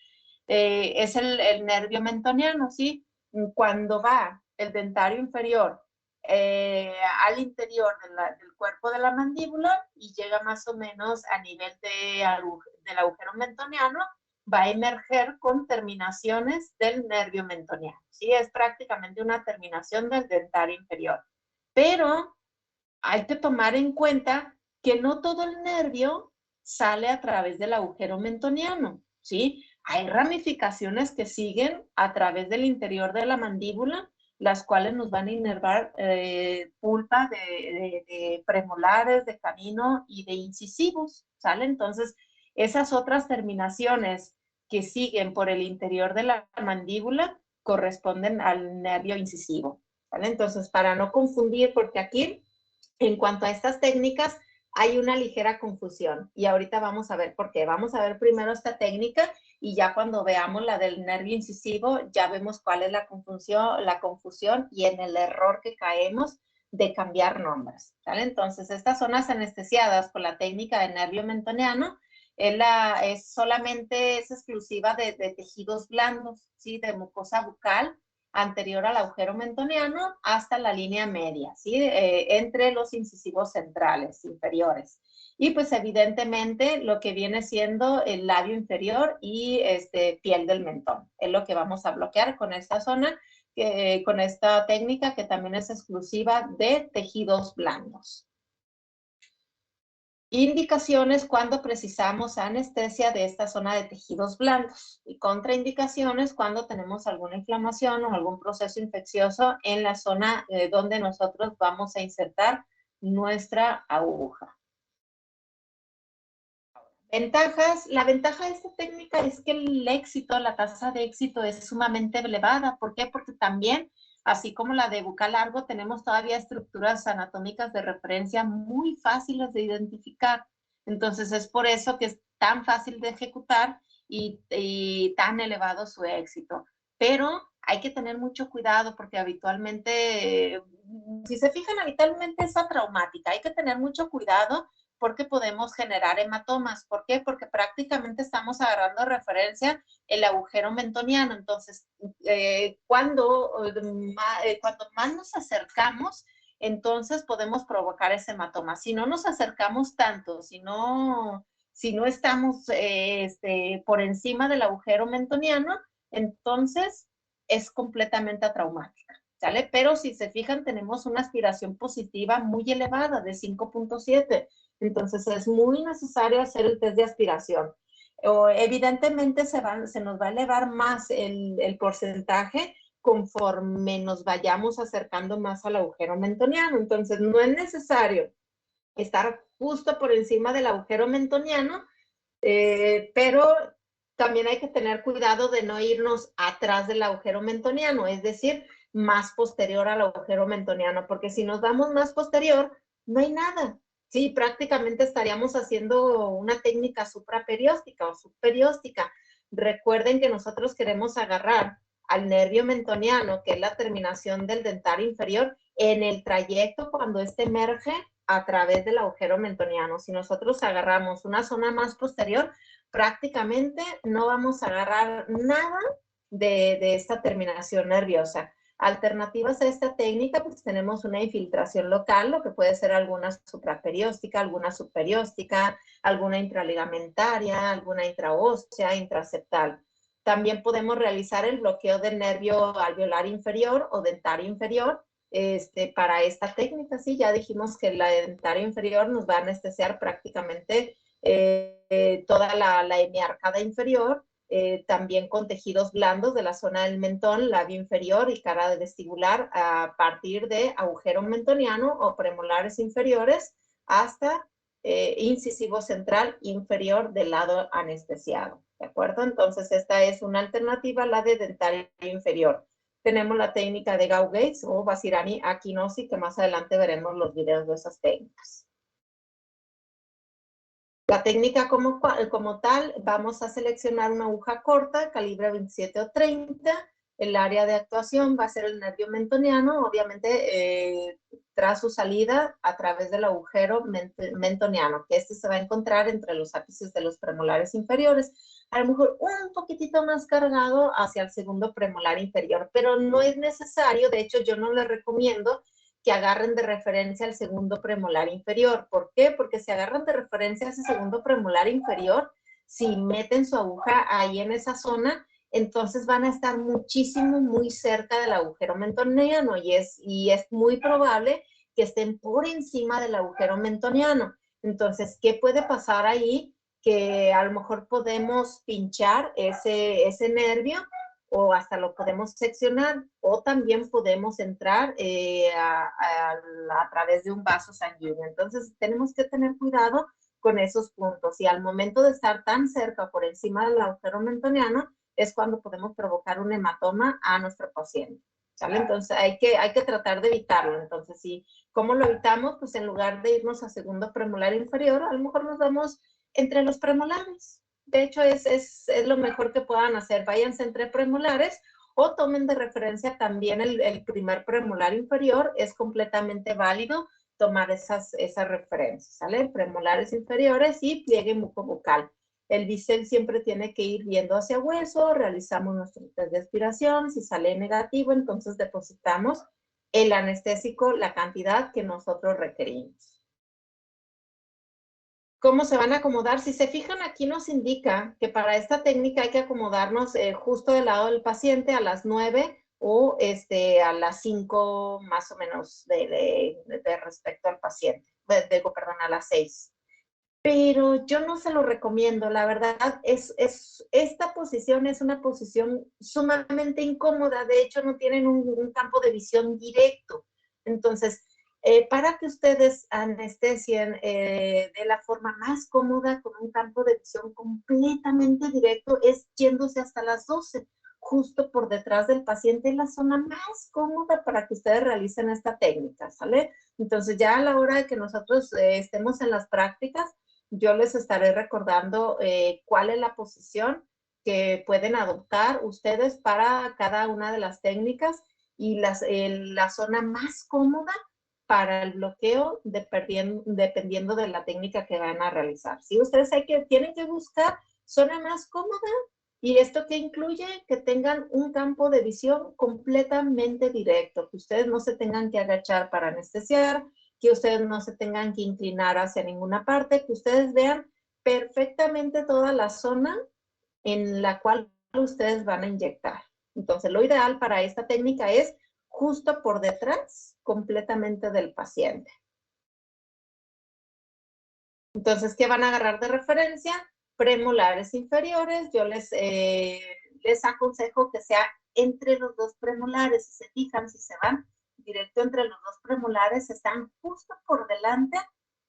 es el nervio mentoniano, ¿sí? Cuando va el dentario inferior al interior del cuerpo de la mandíbula y llega más o menos a nivel del agujero mentoniano, va a emerger con terminaciones del nervio mentoniano, ¿sí? Es prácticamente una terminación del dentario inferior. Pero hay que tomar en cuenta que no todo el nervio sale a través del agujero mentoniano, ¿sí? Hay ramificaciones que siguen a través del interior de la mandíbula, las cuales nos van a inervar pulpa de premolares, de canino y de incisivos, ¿sale? Entonces, esas otras terminaciones que siguen por el interior de la mandíbula corresponden al nervio incisivo, ¿vale? Entonces, para no confundir, porque aquí, en cuanto a estas técnicas, hay una ligera confusión y ahorita vamos a ver por qué. Vamos a ver primero esta técnica y ya cuando veamos la del nervio incisivo, ya vemos cuál es la confusión y en el error que caemos de cambiar nombres, ¿vale? Entonces, estas zonas anestesiadas por la técnica de nervio mentoniano es exclusiva de tejidos blandos, ¿sí? De mucosa bucal anterior al agujero mentoniano hasta la línea media, ¿sí? Entre los incisivos centrales inferiores. Y pues evidentemente lo que viene siendo el labio inferior y piel del mentón. Es lo que vamos a bloquear con esta zona, con esta técnica que también es exclusiva de tejidos blandos. Indicaciones cuando precisamos anestesia de esta zona de tejidos blandos y contraindicaciones cuando tenemos alguna inflamación o algún proceso infeccioso en la zona donde nosotros vamos a insertar nuestra aguja. Ventajas. La ventaja de esta técnica es que la tasa de éxito es sumamente elevada. ¿Por qué? Porque también, así como la de bucal largo, tenemos todavía estructuras anatómicas de referencia muy fáciles de identificar. Entonces, es por eso que es tan fácil de ejecutar y tan elevado su éxito. Pero hay que tener mucho cuidado porque habitualmente, si se fijan, habitualmente es atraumática. Hay que tener mucho cuidado porque podemos generar hematomas. ¿Por qué? Porque prácticamente estamos agarrando referencia el agujero mentoniano. Entonces, cuando más nos acercamos, entonces podemos provocar ese hematoma. Si no nos acercamos tanto, si no Si no estamos por encima del agujero mentoniano, entonces es completamente atraumática, ¿sale? Pero si se fijan, tenemos una aspiración positiva muy elevada de 5.7, entonces es muy necesario hacer el test de aspiración. Evidentemente se nos va a elevar más el porcentaje conforme nos vayamos acercando más al agujero mentoniano. Entonces no es necesario estar justo por encima del agujero mentoniano, pero también hay que tener cuidado de no irnos atrás del agujero mentoniano, es decir, más posterior al agujero mentoniano, porque si nos vamos más posterior, no hay nada. Sí, prácticamente estaríamos haciendo una técnica supraperióstica o subperióstica. Recuerden que nosotros queremos agarrar al nervio mentoniano, que es la terminación del dentario inferior, en el trayecto cuando éste emerge a través del agujero mentoniano. Si nosotros agarramos una zona más posterior, prácticamente no vamos a agarrar nada de esta terminación nerviosa. Alternativas a esta técnica, pues tenemos una infiltración local, lo que puede ser alguna supraperióstica, alguna subperióstica, alguna intraligamentaria, alguna intraósea, intraseptal. También podemos realizar el bloqueo del nervio alveolar inferior o dentario inferior. Para esta técnica, sí, ya dijimos que la dentario inferior nos va a anestesiar prácticamente toda la hemiarcada inferior, también con tejidos blandos de la zona del mentón, labio inferior y cara vestibular a partir de agujero mentoniano o premolares inferiores hasta incisivo central inferior del lado anestesiado, ¿de acuerdo? Entonces esta es una alternativa, la de dentario inferior. Tenemos la técnica de Gaugues o Basirani Akinosi, que más adelante veremos los videos de esas técnicas. La técnica como tal, vamos a seleccionar una aguja corta, calibre 27 o 30. El área de actuación va a ser el nervio mentoniano, obviamente tras su salida a través del agujero mentoniano, que se va a encontrar entre los ápices de los premolares inferiores. A lo mejor un poquitito más cargado hacia el segundo premolar inferior, pero no es necesario. De hecho, yo no les recomiendo que agarren de referencia al segundo premolar inferior. ¿Por qué? Porque si agarran de referencia a ese segundo premolar inferior, si meten su aguja ahí en esa zona, entonces van a estar muchísimo, muy cerca del agujero mentoniano y es muy probable que estén por encima del agujero mentoniano. Entonces, ¿qué puede pasar ahí? Que a lo mejor podemos pinchar ese nervio o hasta lo podemos seccionar, o también podemos entrar a través de un vaso sanguíneo. Entonces, tenemos que tener cuidado con esos puntos. Y al momento de estar tan cerca por encima del agujero mentoniano, es cuando podemos provocar un hematoma a nuestro paciente, ¿sale? Entonces, hay que tratar de evitarlo. Entonces, ¿sí? ¿Cómo lo evitamos? Pues en lugar de irnos a segundo premolar inferior, a lo mejor nos vamos entre los premolares. De hecho, es lo mejor que puedan hacer. Váyanse entre premolares o tomen de referencia también el primer premolar inferior. Es completamente válido tomar esas referencias, ¿sale? Premolares inferiores y pliegue mucobucal. El bisel siempre tiene que ir viendo hacia hueso. Realizamos nuestro test de aspiración. Si sale negativo, entonces depositamos el anestésico, la cantidad que nosotros requerimos. ¿Cómo se van a acomodar? Si se fijan, aquí nos indica que para esta técnica hay que acomodarnos justo del lado del paciente a las 9 o a las 5 más o menos de respecto al paciente. Perdón, a las 6. Pero yo no se lo recomiendo, la verdad, esta posición es una posición sumamente incómoda. De hecho, no tienen un campo de visión directo. Entonces, para que ustedes anestesien de la forma más cómoda, con un campo de visión completamente directo, es yéndose hasta las 12, justo por detrás del paciente, en la zona más cómoda para que ustedes realicen esta técnica, ¿sale? Entonces, ya a la hora de que nosotros estemos en las prácticas, yo les estaré recordando cuál es la posición que pueden adoptar ustedes para cada una de las técnicas y la zona más cómoda para el bloqueo dependiendo de la técnica que van a realizar. ¿Sí? Ustedes tienen que buscar zona más cómoda, y esto que incluye que tengan un campo de visión completamente directo, que ustedes no se tengan que agachar para anestesiar, que ustedes no se tengan que inclinar hacia ninguna parte, que ustedes vean perfectamente toda la zona en la cual ustedes van a inyectar. Entonces, lo ideal para esta técnica es justo por detrás completamente del paciente. Entonces, ¿qué van a agarrar de referencia? Premolares inferiores. Yo les aconsejo que sea entre los dos premolares. Si se fijan, si se van directo entre los dos premolares, están justo por delante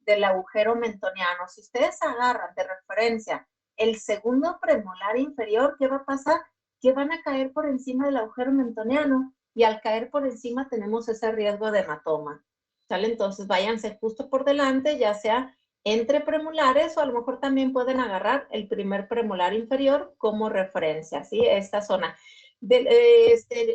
del agujero mentoniano. Si ustedes agarran de referencia el segundo premolar inferior, ¿qué va a pasar? Que van a caer por encima del agujero mentoniano, y al caer por encima tenemos ese riesgo de hematoma. ¿Sale? Entonces váyanse justo por delante, ya sea entre premolares, o a lo mejor también pueden agarrar el primer premolar inferior como referencia, ¿sí? Esta zona.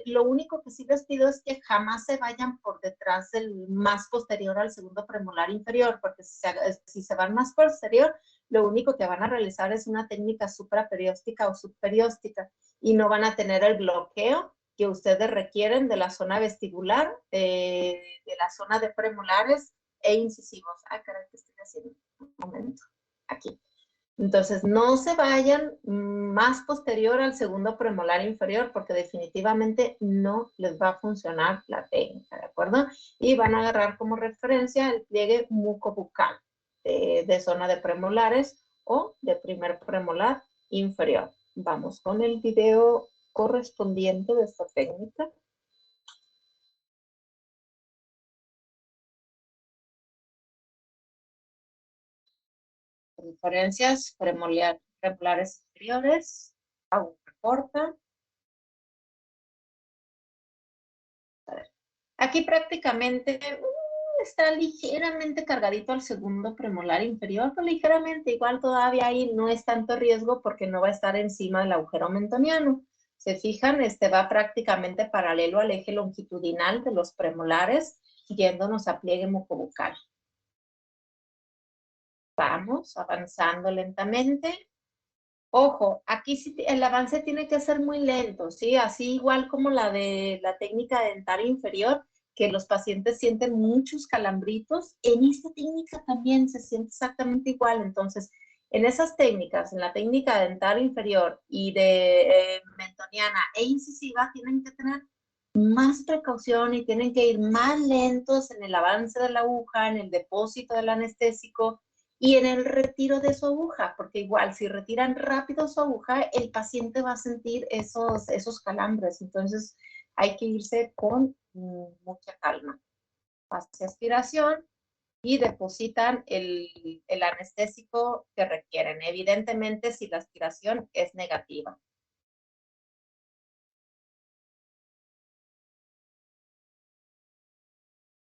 Lo único que sí les pido es que jamás se vayan por detrás del más posterior al segundo premolar inferior, porque si se van más posterior, lo único que van a realizar es una técnica supraperióstica o subperióstica, y no van a tener el bloqueo que ustedes requieren de la zona vestibular, de la zona de premolares e incisivos. Ah, caray, ¿qué estoy haciendo? Un momento. Aquí. Entonces, no se vayan más posterior al segundo premolar inferior, porque definitivamente no les va a funcionar la técnica, ¿de acuerdo? Y van a agarrar como referencia el pliegue mucobucal de zona de premolares o de primer premolar inferior. Vamos con el video correspondiente de esta técnica. Diferencias premolares inferiores, aguja corta. A ver. Aquí prácticamente está ligeramente cargadito al segundo premolar inferior, pero ligeramente, igual todavía ahí no es tanto riesgo porque no va a estar encima del agujero mentoniano. Se fijan, va prácticamente paralelo al eje longitudinal de los premolares, yéndonos a pliegue mucobucal. Vamos avanzando lentamente. Ojo, aquí sí el avance tiene que ser muy lento, ¿sí? Así igual como la de la técnica dentaria inferior, que los pacientes sienten muchos calambritos, en esta técnica también se siente exactamente igual. Entonces, en esas técnicas, en la técnica dentaria inferior y de mentoniana e incisiva, tienen que tener más precaución y tienen que ir más lentos en el avance de la aguja, en el depósito del anestésico y en el retiro de su aguja, porque igual si retiran rápido su aguja, el paciente va a sentir esos calambres. Entonces hay que irse con mucha calma. Hace aspiración y depositan el anestésico que requieren, evidentemente si la aspiración es negativa.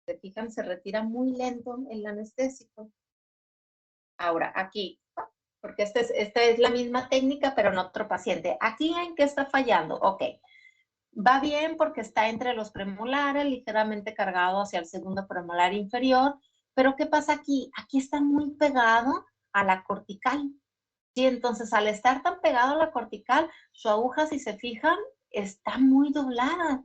Se fijan, se retira muy lento el anestésico. Ahora, aquí, porque esta es la misma técnica, pero en otro paciente. ¿Aquí en qué está fallando? Ok, va bien porque está entre los premolares, ligeramente cargado hacia el segundo premolar inferior, pero ¿qué pasa aquí? Aquí está muy pegado a la cortical. Sí, entonces al estar tan pegado a la cortical, su aguja, si se fijan, está muy doblada.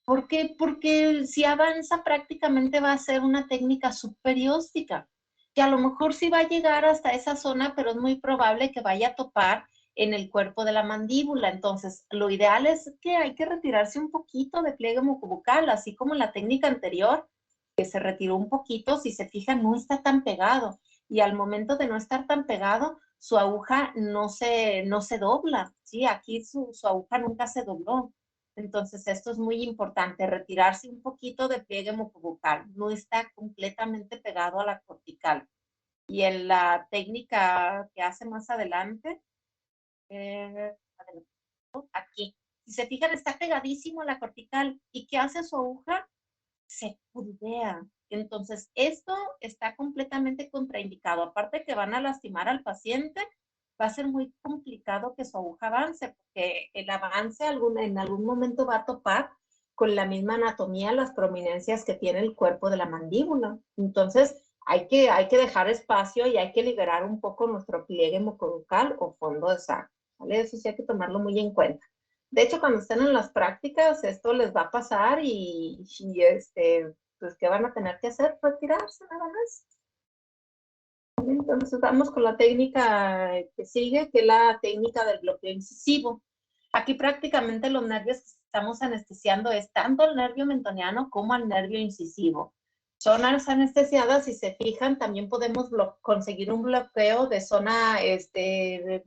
¿Por qué? Porque si avanza prácticamente va a ser una técnica subperióstica, que a lo mejor sí va a llegar hasta esa zona, pero es muy probable que vaya a topar en el cuerpo de la mandíbula. Entonces, lo ideal es que hay que retirarse un poquito de pliegue mucobucal, así como en la técnica anterior, que se retiró un poquito, si se fijan, no está tan pegado. Y al momento de no estar tan pegado, su aguja no se dobla, ¿sí? Aquí su aguja nunca se dobló. Entonces, esto es muy importante, retirarse un poquito de pliegue mucobucal. No está completamente pegado a la cortical. Y en la técnica que hace más adelante, aquí, si se fijan, está pegadísimo a la cortical. ¿Y qué hace su aguja? Se curvea. Entonces, esto está completamente contraindicado. Aparte que van a lastimar al paciente, va a ser muy complicado que su aguja avance, porque el avance en algún momento va a topar con la misma anatomía, las prominencias que tiene el cuerpo de la mandíbula. Entonces, hay que dejar espacio y hay que liberar un poco nuestro pliegue mucobucal o fondo de saco, ¿vale? Eso sí hay que tomarlo muy en cuenta. De hecho, cuando estén en las prácticas, esto les va a pasar y pues, ¿qué van a tener que hacer? Retirarse nada más. Entonces vamos con la técnica que sigue, que es la técnica del bloqueo incisivo. Aquí prácticamente los nervios que estamos anestesiando es tanto el nervio mentoniano como el nervio incisivo. Zonas anestesiadas, si se fijan, también podemos conseguir un bloqueo de zona de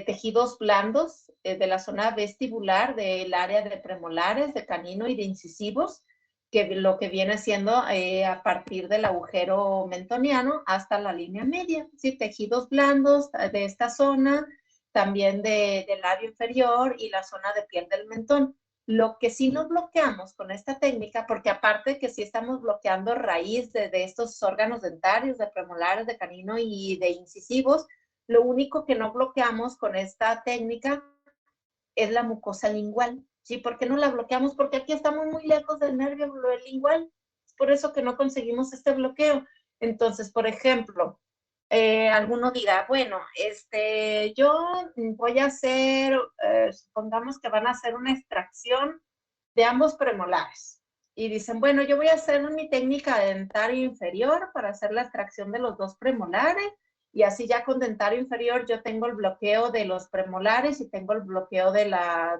tejidos blandos, de la zona vestibular, del área de premolares, de canino y de incisivos, que lo que viene siendo a partir del agujero mentoniano hasta la línea media, ¿sí? Tejidos blandos de esta zona, también del labio inferior y la zona de piel del mentón. Lo que sí nos bloqueamos con esta técnica, porque aparte que sí estamos bloqueando raíz de estos órganos dentarios, de premolares, de canino y de incisivos, lo único que no bloqueamos con esta técnica es la mucosa lingual. ¿Sí? ¿Por qué no la bloqueamos? Porque aquí estamos muy lejos del nervio lingual. Es por eso que no conseguimos este bloqueo. Entonces, por ejemplo, alguno dirá, bueno, yo voy a hacer, supongamos que van a hacer una extracción de ambos premolares. Y dicen, bueno, yo voy a hacer mi técnica de dentario inferior para hacer la extracción de los dos premolares. Y así ya con dentario inferior yo tengo el bloqueo de los premolares y tengo el bloqueo de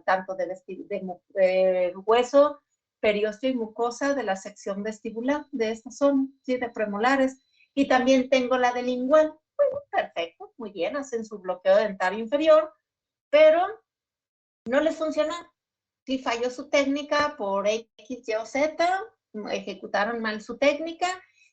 tanto de hueso, periósteo y mucosa de la sección vestibular de esta zona, ¿sí? De premolares. Y también tengo la de lingual. Bueno, perfecto, muy bien, hacen su bloqueo dentario inferior, pero no les funcionó. Si falló su técnica por X, Y o Z, ejecutaron mal su técnica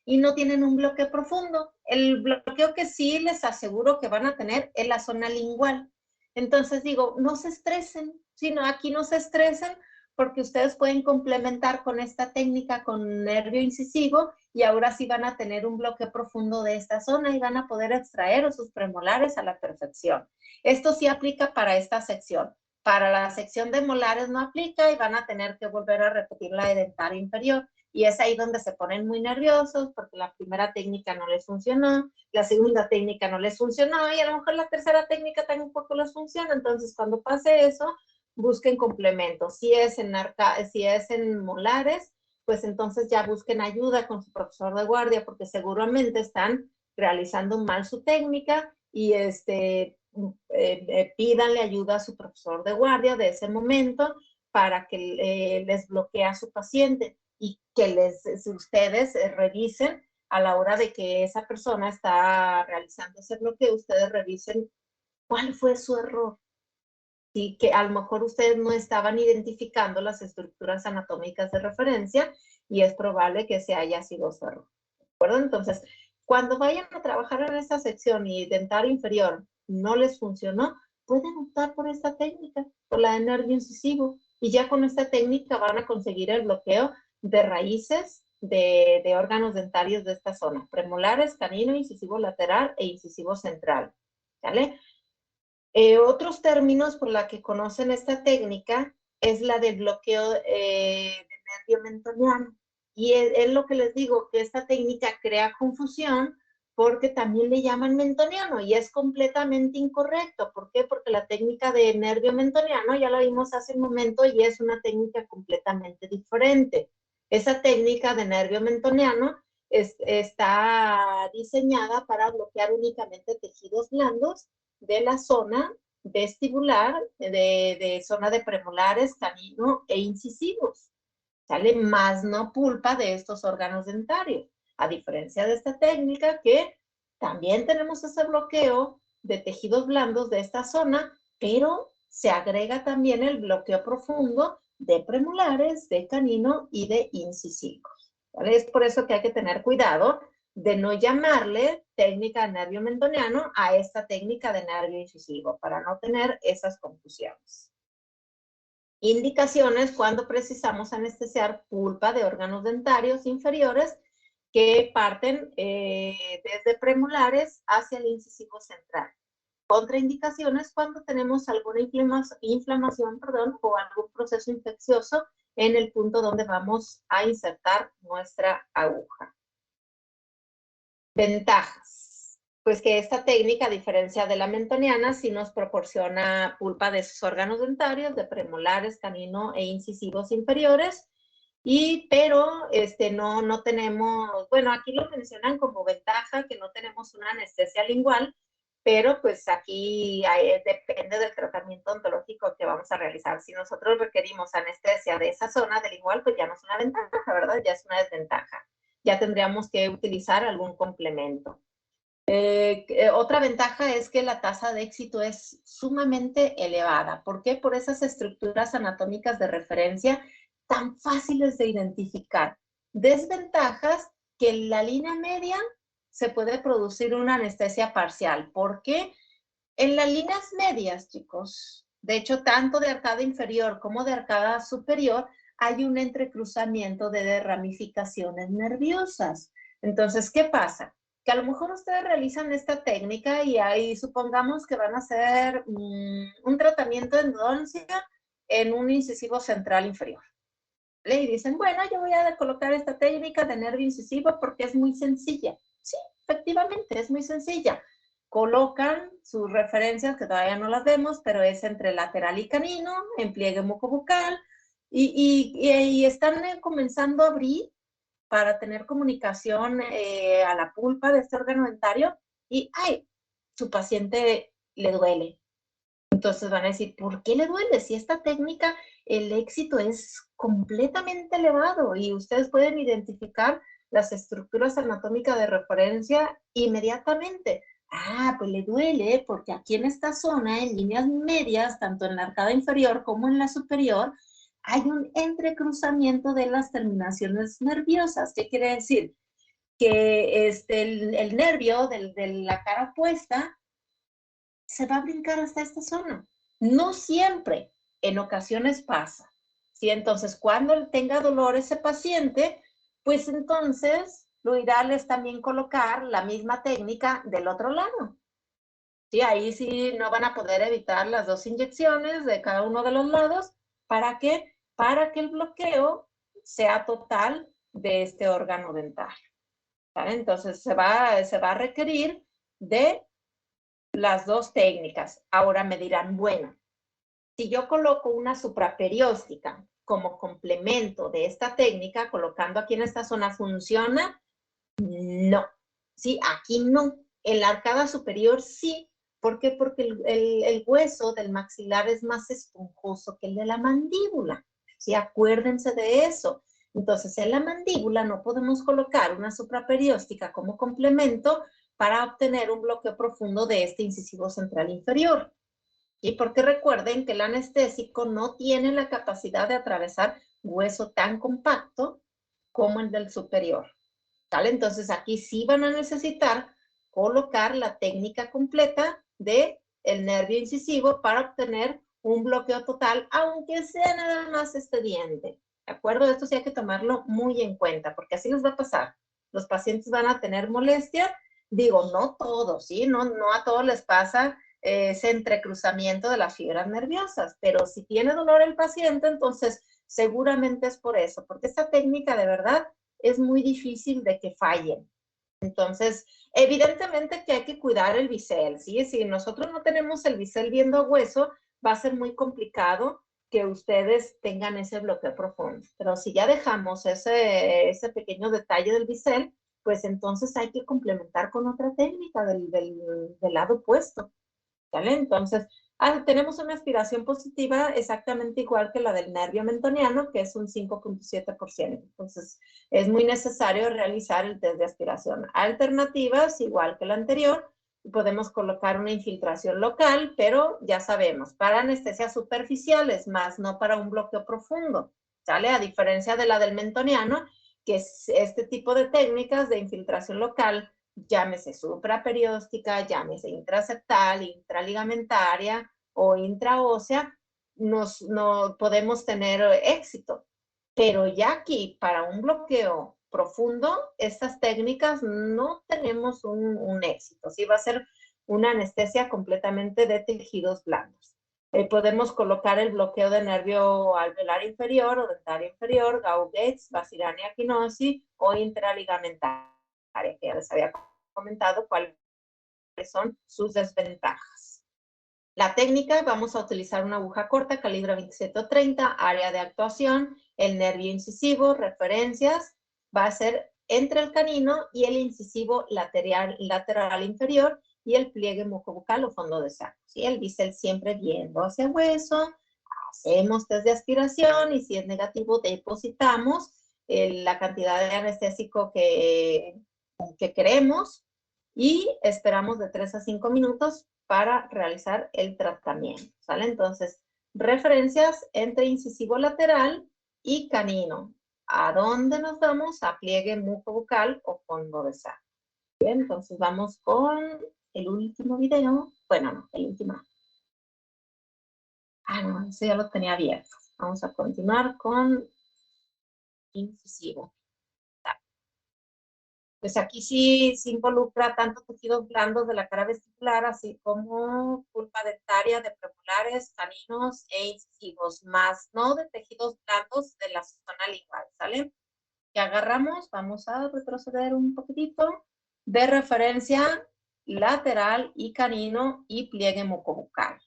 y no tienen un bloqueo profundo. El bloqueo que sí les aseguro que van a tener es la zona lingual. Entonces digo, no se estresen, sino aquí no se estresen porque ustedes pueden complementar con esta técnica con nervio incisivo y ahora sí van a tener un bloqueo profundo de esta zona y van a poder extraer sus premolares a la perfección. Esto sí aplica para esta sección. Para la sección de molares no aplica y van a tener que volver a repetir la de dentario inferior. Y es ahí donde se ponen muy nerviosos porque la primera técnica no les funcionó, la segunda técnica no les funcionó y a lo mejor la tercera técnica tampoco les funciona. Entonces, cuando pase eso, busquen complementos. Si es en molares, pues entonces ya busquen ayuda con su profesor de guardia porque seguramente están realizando mal su técnica y pídanle ayuda a su profesor de guardia de ese momento para que les bloquee a su paciente y que ustedes revisen a la hora de que esa persona está realizando ese bloqueo, ustedes revisen cuál fue su error. Y que a lo mejor ustedes no estaban identificando las estructuras anatómicas de referencia y es probable que ese haya sido su error. ¿De acuerdo? Entonces, cuando vayan a trabajar en esta sección y dentario inferior no les funcionó, pueden optar por esta técnica, por la de nervio incisivo. Y ya con esta técnica van a conseguir el bloqueo de raíces de órganos dentarios de esta zona, premolares, canino, incisivo lateral e incisivo central. ¿Vale? Otros términos por la que conocen esta técnica es la del bloqueo de nervio mentoniano. Y es lo que les digo, que esta técnica crea confusión porque también le llaman mentoniano y es completamente incorrecto. ¿Por qué? Porque la técnica de nervio mentoniano ya la vimos hace un momento y es una técnica completamente diferente. Esa técnica de nervio mentoniano está diseñada para bloquear únicamente tejidos blandos de la zona vestibular, de zona de premolares, canino e incisivos. Sale más no pulpa de estos órganos dentarios. A diferencia de esta técnica que también tenemos ese bloqueo de tejidos blandos de esta zona, pero se agrega también el bloqueo profundo de premolares, de canino y de incisivos. ¿Vale? Es por eso que hay que tener cuidado de no llamarle técnica de nervio mentoniano a esta técnica de nervio incisivo, para no tener esas confusiones. Indicaciones cuando precisamos anestesiar pulpa de órganos dentarios inferiores que parten desde premolares hacia el incisivo central. Contraindicaciones cuando tenemos alguna inflamación, o algún proceso infeccioso en el punto donde vamos a insertar nuestra aguja. Ventajas. Pues que esta técnica, a diferencia de la mentoniana, sí nos proporciona pulpa de sus órganos dentarios, de premolares, canino e incisivos inferiores. Pero no tenemos, bueno, aquí lo mencionan como ventaja que no tenemos una anestesia lingual, pero pues aquí depende del tratamiento ontológico que vamos a realizar. Si nosotros requerimos anestesia de esa zona del lingual, pues ya no es una ventaja, ¿verdad? Ya es una desventaja. Ya tendríamos que utilizar algún complemento. Otra ventaja es que la tasa de éxito es sumamente elevada. ¿Por qué? Por esas estructuras anatómicas de referencia tan fáciles de identificar. Desventajas que en la línea media se puede producir una anestesia parcial. ¿Por qué? En las líneas medias, chicos, de hecho, tanto de arcada inferior como de arcada superior, hay un entrecruzamiento de ramificaciones nerviosas. Entonces, ¿qué pasa? Que a lo mejor ustedes realizan esta técnica y ahí supongamos que van a hacer un tratamiento de endodoncia en un incisivo central inferior. Y dicen, bueno, yo voy a colocar esta técnica de nervio incisivo porque es muy sencilla. Sí, efectivamente, es muy sencilla. Colocan sus referencias, que todavía no las vemos, pero es entre lateral y canino, en pliegue mucobucal, y están comenzando a abrir para tener comunicación a la pulpa de este órgano dentario, y ¡ay! Su paciente le duele. Entonces van a decir, ¿por qué le duele? Si esta técnica, el éxito es completamente elevado y ustedes pueden identificar las estructuras anatómicas de referencia inmediatamente. Ah, pues le duele porque aquí en esta zona, en líneas medias, tanto en la arcada inferior como en la superior, hay un entrecruzamiento de las terminaciones nerviosas. ¿Qué quiere decir? Que el nervio de la cara opuesta se va a brincar hasta esta zona. No siempre, en ocasiones pasa. ¿Sí? Entonces, cuando tenga dolor ese paciente, pues entonces lo ideal es también colocar la misma técnica del otro lado. ¿Sí? Ahí sí no van a poder evitar las 2 inyecciones de cada uno de los lados. ¿Para qué? Para que el bloqueo sea total de este órgano dental. ¿Vale? Entonces, se va a requerir de las 2 técnicas. Ahora me dirán, bueno, si yo coloco una supraperióstica como complemento de esta técnica, colocando aquí en esta zona, ¿funciona? No. Sí, aquí no. En la arcada superior sí. ¿Por qué? Porque el hueso del maxilar es más esponjoso que el de la mandíbula. Sí, acuérdense de eso. Entonces, en la mandíbula no podemos colocar una supraperióstica como complemento para obtener un bloqueo profundo de este incisivo central inferior. ¿Y porque recuerden que el anestésico no tiene la capacidad de atravesar hueso tan compacto como el del superior? ¿Vale? Entonces aquí sí van a necesitar colocar la técnica completa del nervio incisivo para obtener un bloqueo total, aunque sea nada más este diente. ¿De acuerdo? Esto sí hay que tomarlo muy en cuenta, porque así les va a pasar. Los pacientes van a tener molestia. Digo, no todos, ¿sí? No a todos les pasa ese entrecruzamiento de las fibras nerviosas, pero si tiene dolor el paciente, entonces seguramente es por eso, porque esta técnica de verdad es muy difícil de que fallen. Entonces, evidentemente que hay que cuidar el bisel, ¿sí? Si nosotros no tenemos el bisel viendo a hueso, va a ser muy complicado que ustedes tengan ese bloqueo profundo. Pero si ya dejamos ese pequeño detalle del bisel, pues entonces hay que complementar con otra técnica del lado opuesto, ¿vale? Entonces, tenemos una aspiración positiva exactamente igual que la del nervio mentoniano, que es un 5.7%. Entonces, es muy necesario realizar el test de aspiración. Alternativas, igual que la anterior, podemos colocar una infiltración local, pero ya sabemos, para anestesias superficiales, más no para un bloqueo profundo, ¿sale? A diferencia de la del mentoniano, que es este tipo de técnicas de infiltración local, llámese supraperióstica, llámese intraseptal, intraligamentaria o intraósea, no podemos tener éxito. Pero ya aquí, para un bloqueo profundo, estas técnicas no tenemos un éxito. Sí, va a ser una anestesia completamente de tejidos blandos. Podemos colocar el bloqueo de nervio alveolar inferior o dentario inferior, Gauguet's, Basirania quinosi o intraligamentaria, que ya les había comentado cuáles son sus desventajas. La técnica, vamos a utilizar una aguja corta, calibre 27 o 30, área de actuación, el nervio incisivo, referencias, va a ser entre el canino y el incisivo lateral inferior y el pliegue mucobucal o fondo de saco. ¿Sí? El bisel siempre viendo hacia el hueso, hacemos test de aspiración y si es negativo depositamos la cantidad de anestésico que queremos y esperamos de 3 a 5 minutos para realizar el tratamiento, ¿sale? Entonces, referencias entre incisivo lateral y canino. ¿A dónde nos vamos? A pliegue mucobucal o fondo de saco. Bien, entonces vamos con el último video. Bueno, no, el último. No, eso ya lo tenía abierto. Vamos a continuar con incisivo. Pues aquí sí se involucra tanto tejidos blandos de la cara vestibular, así como pulpa dentaria de premolares, caninos e incisivos, más no de tejidos blandos de la zona lingual, ¿sale? Que agarramos, vamos a retroceder un poquitito, de referencia lateral y canino y pliegue mucobucal.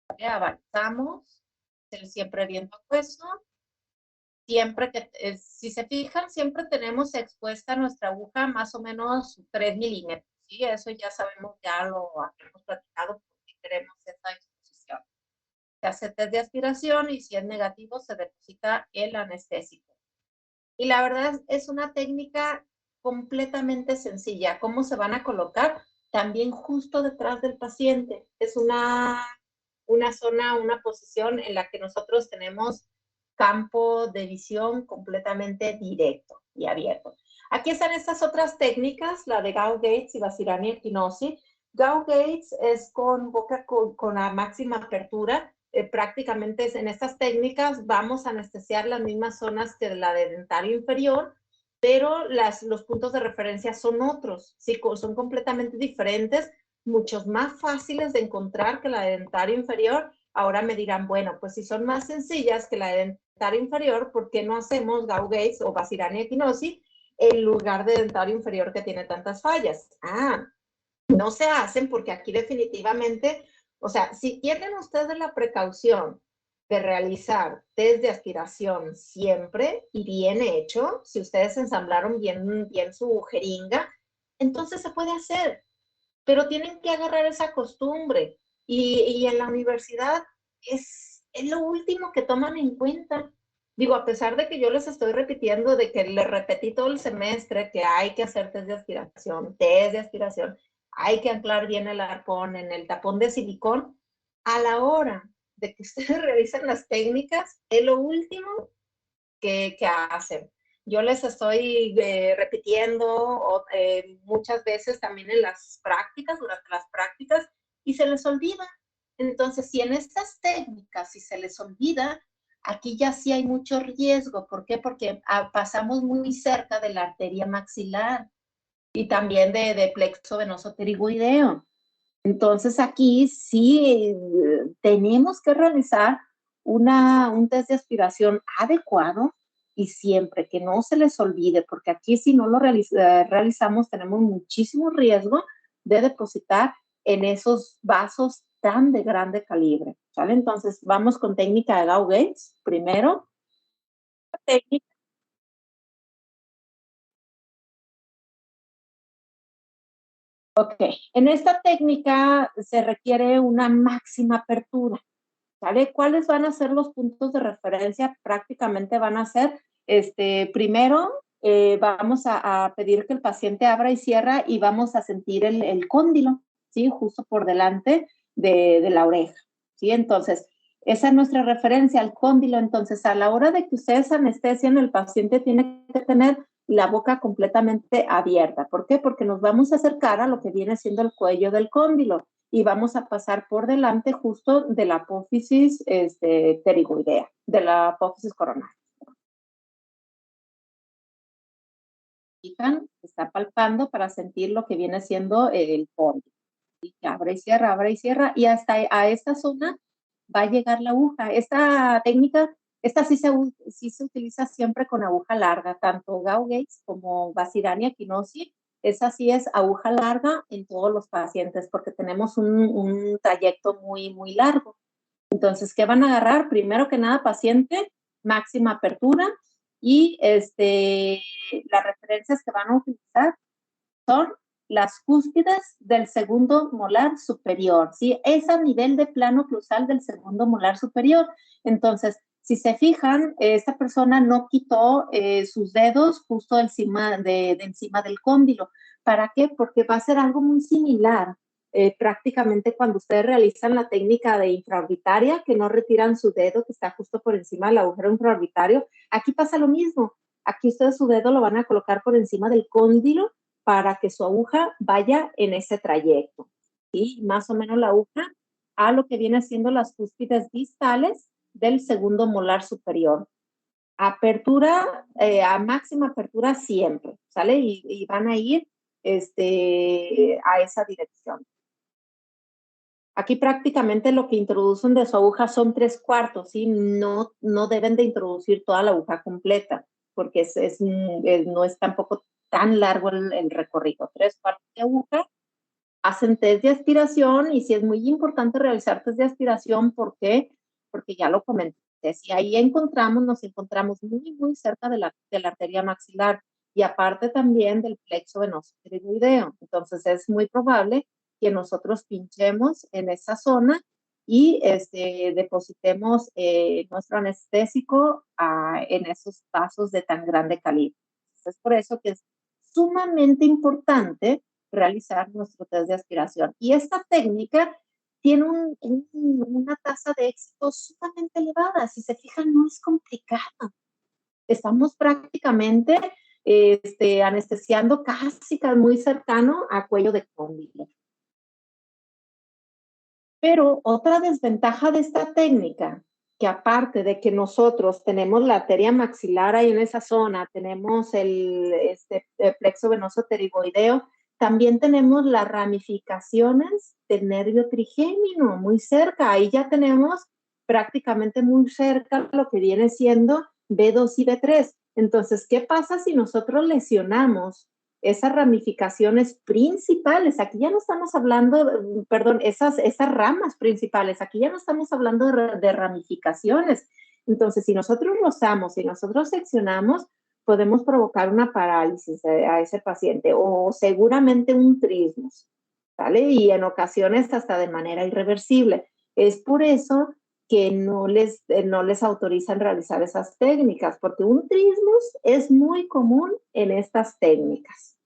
¿Vale? Avanzamos, siempre viendo hueso. Siempre que, si se fijan, siempre tenemos expuesta nuestra aguja más o menos 3 milímetros, ¿sí? Eso ya sabemos, ya lo hemos platicado porque queremos esa exposición. Se hace test de aspiración y si es negativo se deposita el anestésico. Y la verdad es una técnica completamente sencilla. ¿Cómo se van a colocar? También justo detrás del paciente. Es una zona, una posición en la que nosotros tenemos campo de visión completamente directo y abierto. Aquí están estas otras técnicas, la de Gauss-Gates y Basirani Equinosi. Gauss-Gates es con boca con la máxima apertura. Prácticamente en estas técnicas vamos a anestesiar las mismas zonas que la de dentario inferior, pero los puntos de referencia son otros, ¿sí? Son completamente diferentes, muchos más fáciles de encontrar que la de dentario inferior. Ahora me dirán, bueno, pues si son más sencillas que la de dentario inferior, ¿por qué no hacemos Gauss-Gates o Basirani Equinosi en lugar de dentario inferior que tiene tantas fallas? No se hacen porque aquí definitivamente, o sea, si tienen ustedes la precaución de realizar test de aspiración siempre y bien hecho, si ustedes ensamblaron bien su jeringa, entonces se puede hacer, pero tienen que agarrar esa costumbre y en la universidad es lo último que toman en cuenta. Digo, a pesar de que yo les estoy repitiendo, de que les repetí todo el semestre que hay que hacer test de aspiración, hay que anclar bien el arpón en el tapón de silicón, a la hora de que ustedes revisen las técnicas, es lo último que hacen. Yo les estoy repitiendo muchas veces también en las prácticas, durante las prácticas, y se les olvida. Entonces, si en estas técnicas, si se les olvida, aquí ya sí hay mucho riesgo. ¿Por qué? Porque pasamos muy cerca de la arteria maxilar y también de plexo venoso pterigoideo. Entonces, aquí sí tenemos que realizar un test de aspiración adecuado y siempre que no se les olvide, porque aquí si no lo realizamos tenemos muchísimo riesgo de depositar en esos vasos tan de grande calibre, ¿vale? Entonces, vamos con técnica de Gauss-Gates primero. Técnica. Ok, en esta técnica se requiere una máxima apertura. ¿Vale? ¿Cuáles van a ser los puntos de referencia? Prácticamente van a ser, primero, vamos a pedir que el paciente abra y cierra y vamos a sentir el cóndilo, ¿sí? Justo por delante de la oreja, ¿sí? Entonces, esa es nuestra referencia al cóndilo. Entonces, a la hora de que ustedes anestesian, el paciente tiene que tener la boca completamente abierta. ¿Por qué? Porque nos vamos a acercar a lo que viene siendo el cuello del cóndilo y vamos a pasar por delante justo de la apófisis pterigoidea, de la apófisis coronaria. Está palpando para sentir lo que viene siendo el cóndilo. Abre y cierra, y hasta a esta zona va a llegar la aguja. Esta técnica, sí se utiliza siempre con aguja larga, tanto Gauss-Gates como Basirani Equinosi Esa sí es aguja larga en todos los pacientes porque tenemos un trayecto muy, muy largo. Entonces, ¿qué van a agarrar? Primero que nada, paciente, máxima apertura y las referencias que van a utilizar son las cúspides del segundo molar superior, ¿sí? Es a nivel de plano clusal del segundo molar superior. Entonces, si se fijan, esta persona no quitó sus dedos justo encima encima del cóndilo. ¿Para qué? Porque va a ser algo muy similar. Prácticamente cuando ustedes realizan la técnica de infraorbitaria, que no retiran su dedo que está justo por encima del agujero infraorbitario, aquí pasa lo mismo. Aquí ustedes su dedo lo van a colocar por encima del cóndilo para que su aguja vaya en ese trayecto. ¿Sí? Más o menos la aguja a lo que viene siendo las cúspides distales del segundo molar superior. Apertura, a máxima apertura siempre, ¿sale? Y van a ir a esa dirección. Aquí prácticamente lo que introducen de su aguja son 3/4, ¿sí? No deben de introducir toda la aguja completa, porque no es tampoco tan largo el recorrido. 3/4 de aguja, hacen test de aspiración y sí es muy importante realizar test de aspiración. ¿Por qué? Porque ya lo comenté. Si ahí nos encontramos muy, muy cerca de la arteria maxilar y aparte también del plexo venoso pterigoideo. Entonces es muy probable que nosotros pinchemos en esa zona y depositemos nuestro anestésico en esos vasos de tan grande calibre. Es por eso que es sumamente importante realizar nuestro test de aspiración. Y esta técnica tiene una tasa de éxito sumamente elevada. Si se fijan, no es complicada. Estamos prácticamente anestesiando casi muy cercano a cuello de cóndilo. Pero otra desventaja de esta técnica, que aparte de que nosotros tenemos la arteria maxilar ahí en esa zona, tenemos el plexo venoso pterigoideo, también tenemos las ramificaciones del nervio trigémino muy cerca. Ahí ya tenemos prácticamente muy cerca lo que viene siendo B2 y B3. Entonces, ¿qué pasa si nosotros lesionamos esas ramificaciones principales? Aquí ya no estamos hablando, perdón, esas ramas principales, aquí ya no estamos hablando de ramificaciones. Entonces, si nosotros rozamos, si nosotros seccionamos, podemos provocar una parálisis a ese paciente o seguramente un trismus, ¿vale? Y en ocasiones hasta de manera irreversible. Es por eso que no les autorizan realizar esas técnicas, porque un trismus es muy común en estas técnicas.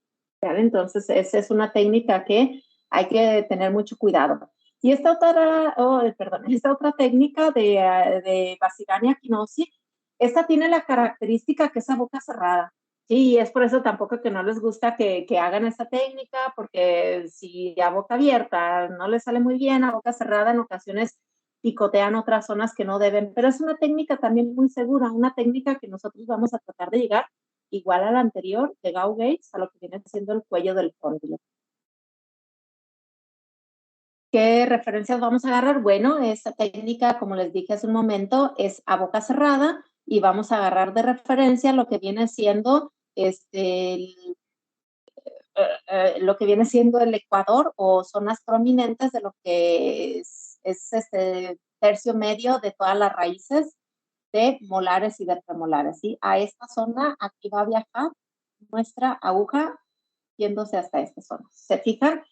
¿Vale? Entonces, esa es una técnica que hay que tener mucho cuidado. Y esta otra técnica de Bassirania Quinosi, esta tiene la característica que es a boca cerrada. Sí, y es por eso tampoco que no les gusta que hagan esta técnica, porque si a boca abierta no les sale muy bien, a boca cerrada en ocasiones picotean otras zonas que no deben, pero es una técnica también muy segura, una técnica que nosotros vamos a tratar de llegar igual a la anterior, de Gauss Gates, a lo que viene siendo el cuello del cóndilo. ¿Qué referencias vamos a agarrar? Bueno, esta técnica, como les dije hace un momento, es a boca cerrada y vamos a agarrar de referencia lo que viene siendo lo que viene siendo el ecuador o zonas prominentes de lo que es tercio medio de todas las raíces de molares y de premolares, ¿sí? A esta zona aquí va a viajar nuestra aguja yéndose hasta esta zona. ¿Se fijan?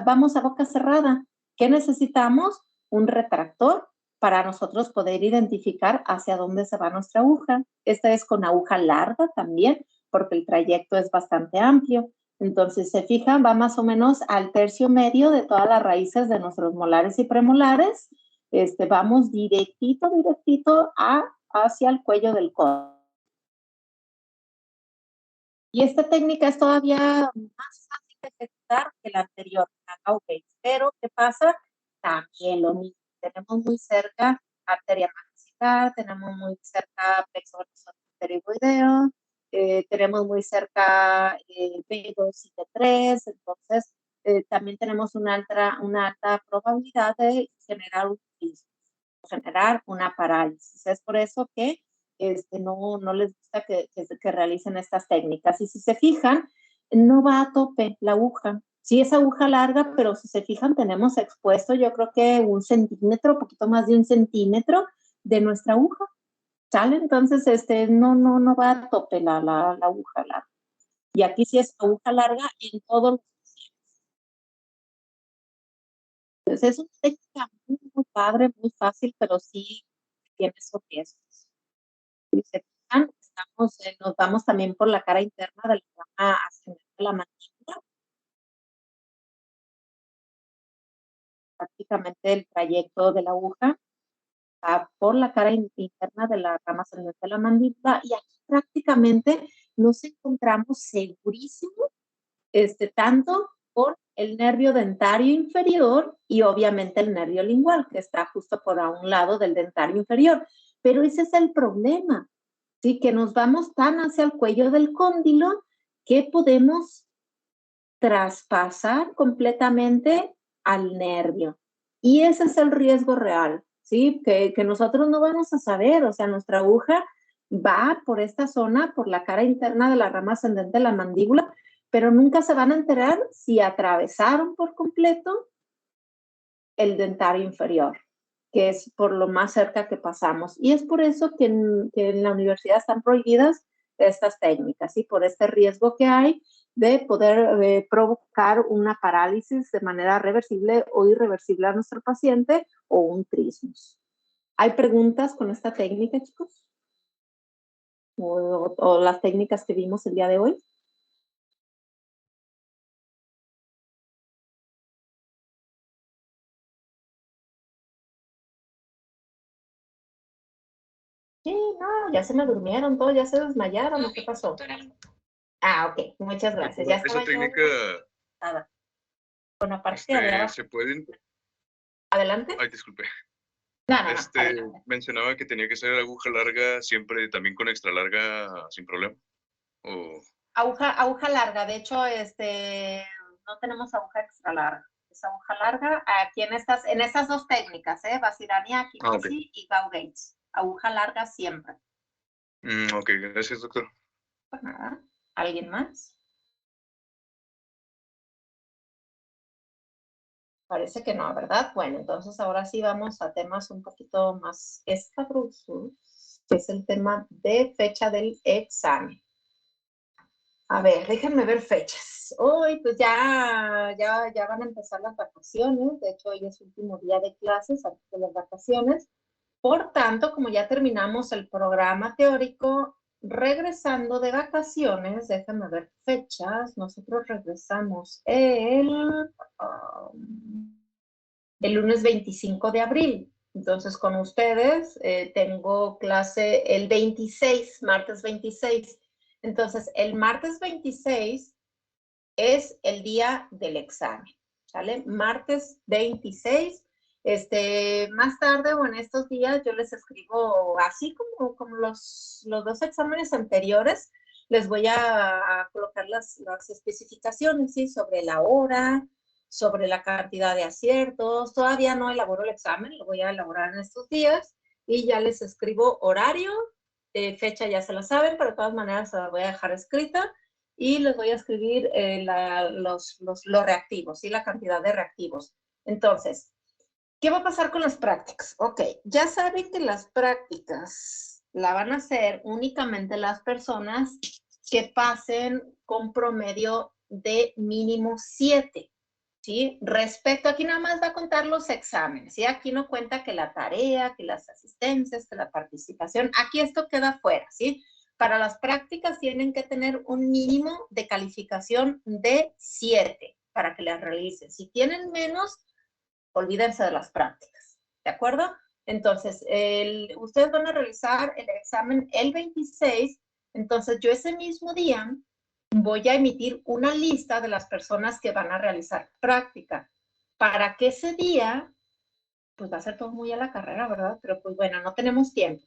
Vamos a boca cerrada. ¿Qué necesitamos? Un retractor para nosotros poder identificar hacia dónde se va nuestra aguja. Esta es con aguja larga también, porque el trayecto es bastante amplio. Entonces, se fijan, va más o menos al tercio medio de todas las raíces de nuestros molares y premolares. Vamos directito hacia el cuello del codo. Y esta técnica es todavía más fácil de ejecutar que la anterior, la Gauss Gates. Pero, ¿qué pasa? También lo mismo. Tenemos muy cerca arteria maxilar, tenemos muy cerca plexo venoso pterigoideo, tenemos muy cerca B2 y B3, entonces también tenemos una alta probabilidad de generar un trismus, generar una parálisis. Es por eso que no les gusta que realicen estas técnicas. Y si se fijan, no va a tope la aguja. Sí es aguja larga, pero si se fijan, tenemos expuesto yo creo que 1 centímetro, poquito más de 1 centímetro de nuestra aguja, ¿sale? Entonces, no va a tope la aguja larga. Y aquí sí es aguja larga en todos los. Entonces, es una técnica muy, muy padre, muy fácil, pero sí tiene sus riesgos. Y se fijan, nos vamos también por la cara interna de la rama ascendente de la mandíbula. Prácticamente el trayecto de la aguja va por la cara interna de la rama ascendente de la mandíbula y aquí prácticamente nos encontramos segurísimo, tanto por el nervio dentario inferior y obviamente el nervio lingual, que está justo por a un lado del dentario inferior. Pero ese es el problema, ¿sí? Que nos vamos tan hacia el cuello del cóndilo que podemos traspasar completamente al nervio. Y ese es el riesgo real, ¿sí? Que nosotros no vamos a saber, o sea, nuestra aguja va por esta zona, por la cara interna de la rama ascendente de la mandíbula, pero nunca se van a enterar si atravesaron por completo el dentario inferior, que es por lo más cerca que pasamos. Y es por eso que en la universidad están prohibidas estas técnicas, ¿sí? Por este riesgo que hay de poder provocar una parálisis de manera reversible o irreversible a nuestro paciente o un trismus. ¿Hay preguntas con esta técnica, chicos? ¿O las técnicas que vimos el día de hoy? Sí, no, ya se me durmieron todos, ya se desmayaron, ¿o qué pasó? Ah, ok, muchas gracias. Ya Esa estaba técnica, nada. Con la parte de abajo. se pueden... ¿Adelante? Ay, disculpe. No, adelante. Mencionaba que tenía que ser aguja larga siempre, también con extra larga, sin problema. O... Aguja larga, de hecho, no tenemos aguja extra larga. Es aguja larga aquí en estas dos técnicas, Basirania, Kikuchi y Gauge. Aguja larga siempre. Ok, gracias, doctor. Pues nada. ¿Alguien más? Parece que no, ¿verdad? Bueno, entonces ahora sí vamos a temas un poquito más escabrosos, que es el tema de fecha del examen. A ver, déjenme ver fechas. Hoy pues ya van a empezar las vacaciones. De hecho, hoy es último día de clases antes de las vacaciones. Por tanto, como ya terminamos el programa teórico, regresando de vacaciones, déjenme ver fechas. Nosotros regresamos el lunes 25 de abril. Entonces, con ustedes tengo clase el 26, martes 26. Entonces, el martes 26 es el día del examen, ¿sale? Martes 26. Más tarde o en estos días yo les escribo así como los dos exámenes anteriores, les voy a colocar las especificaciones, ¿sí? Sobre la hora, sobre la cantidad de aciertos. Todavía no elaboro el examen, lo voy a elaborar en estos días y ya les escribo horario, fecha ya se la saben, pero de todas maneras se la voy a dejar escrita y les voy a escribir los reactivos, ¿sí? La cantidad de reactivos. Entonces, ¿qué va a pasar con las prácticas? Ok, ya saben que las prácticas la van a hacer únicamente las personas que pasen con promedio de mínimo 7, ¿sí? Respecto, aquí nada más va a contar los exámenes, ¿sí? Aquí no cuenta que la tarea, que las asistencias, que la participación, aquí esto queda fuera, ¿sí? Para las prácticas tienen que tener un mínimo de calificación de 7 para que las realicen. Si tienen menos, olvídense de las prácticas, ¿de acuerdo? Entonces, ustedes van a realizar el examen el 26, entonces yo ese mismo día voy a emitir una lista de las personas que van a realizar práctica, para que ese día, pues va a ser todo muy a la carrera, ¿verdad? Pero pues bueno, no tenemos tiempo.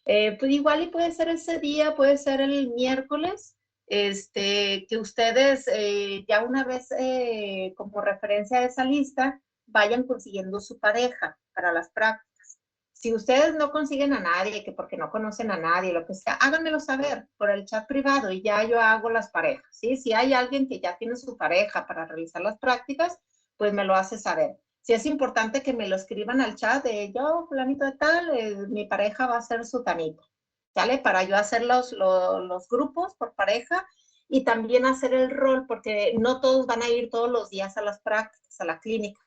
Pues igual y puede ser ese día, puede ser el miércoles, que ustedes ya una vez como referencia a esa lista vayan consiguiendo su pareja para las prácticas. Si ustedes no consiguen a nadie, que porque no conocen a nadie, lo que sea, háganmelo saber por el chat privado y ya yo hago las parejas, ¿sí? Si hay alguien que ya tiene su pareja para realizar las prácticas, pues me lo hace saber. Si es importante que me lo escriban al chat de yo, fulanito de tal, mi pareja va a ser sutanito, ¿sale? Para yo hacer los grupos por pareja y también hacer el rol, porque no todos van a ir todos los días a las prácticas, a la clínica.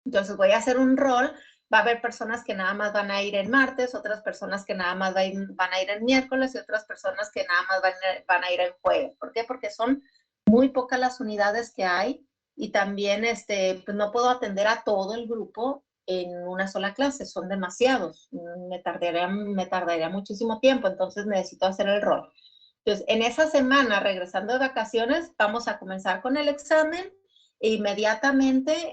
Entonces voy a hacer un rol. Va a haber personas que nada más van a ir en martes, otras personas que nada más van a ir en miércoles y otras personas que nada más van a ir en jueves. ¿Por qué? Porque son muy pocas las unidades que hay y también pues no puedo atender a todo el grupo en una sola clase, son demasiados. Me tardaría muchísimo tiempo, entonces necesito hacer el rol. Entonces, en esa semana, regresando de vacaciones, vamos a comenzar con el examen. E inmediatamente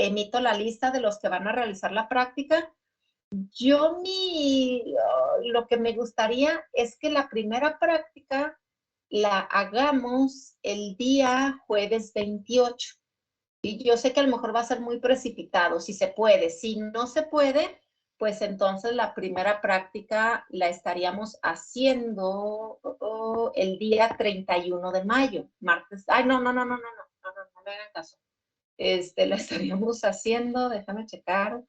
emito la lista de los que van a realizar la práctica. Lo que me gustaría es que la primera práctica la hagamos el día jueves 28. Y yo sé que a lo mejor va a ser muy precipitado, si se puede. Si no se puede, pues entonces la primera práctica la estaríamos haciendo el día 31 de mayo, martes. Ay, no me hagan caso. La estaríamos haciendo, déjame checar,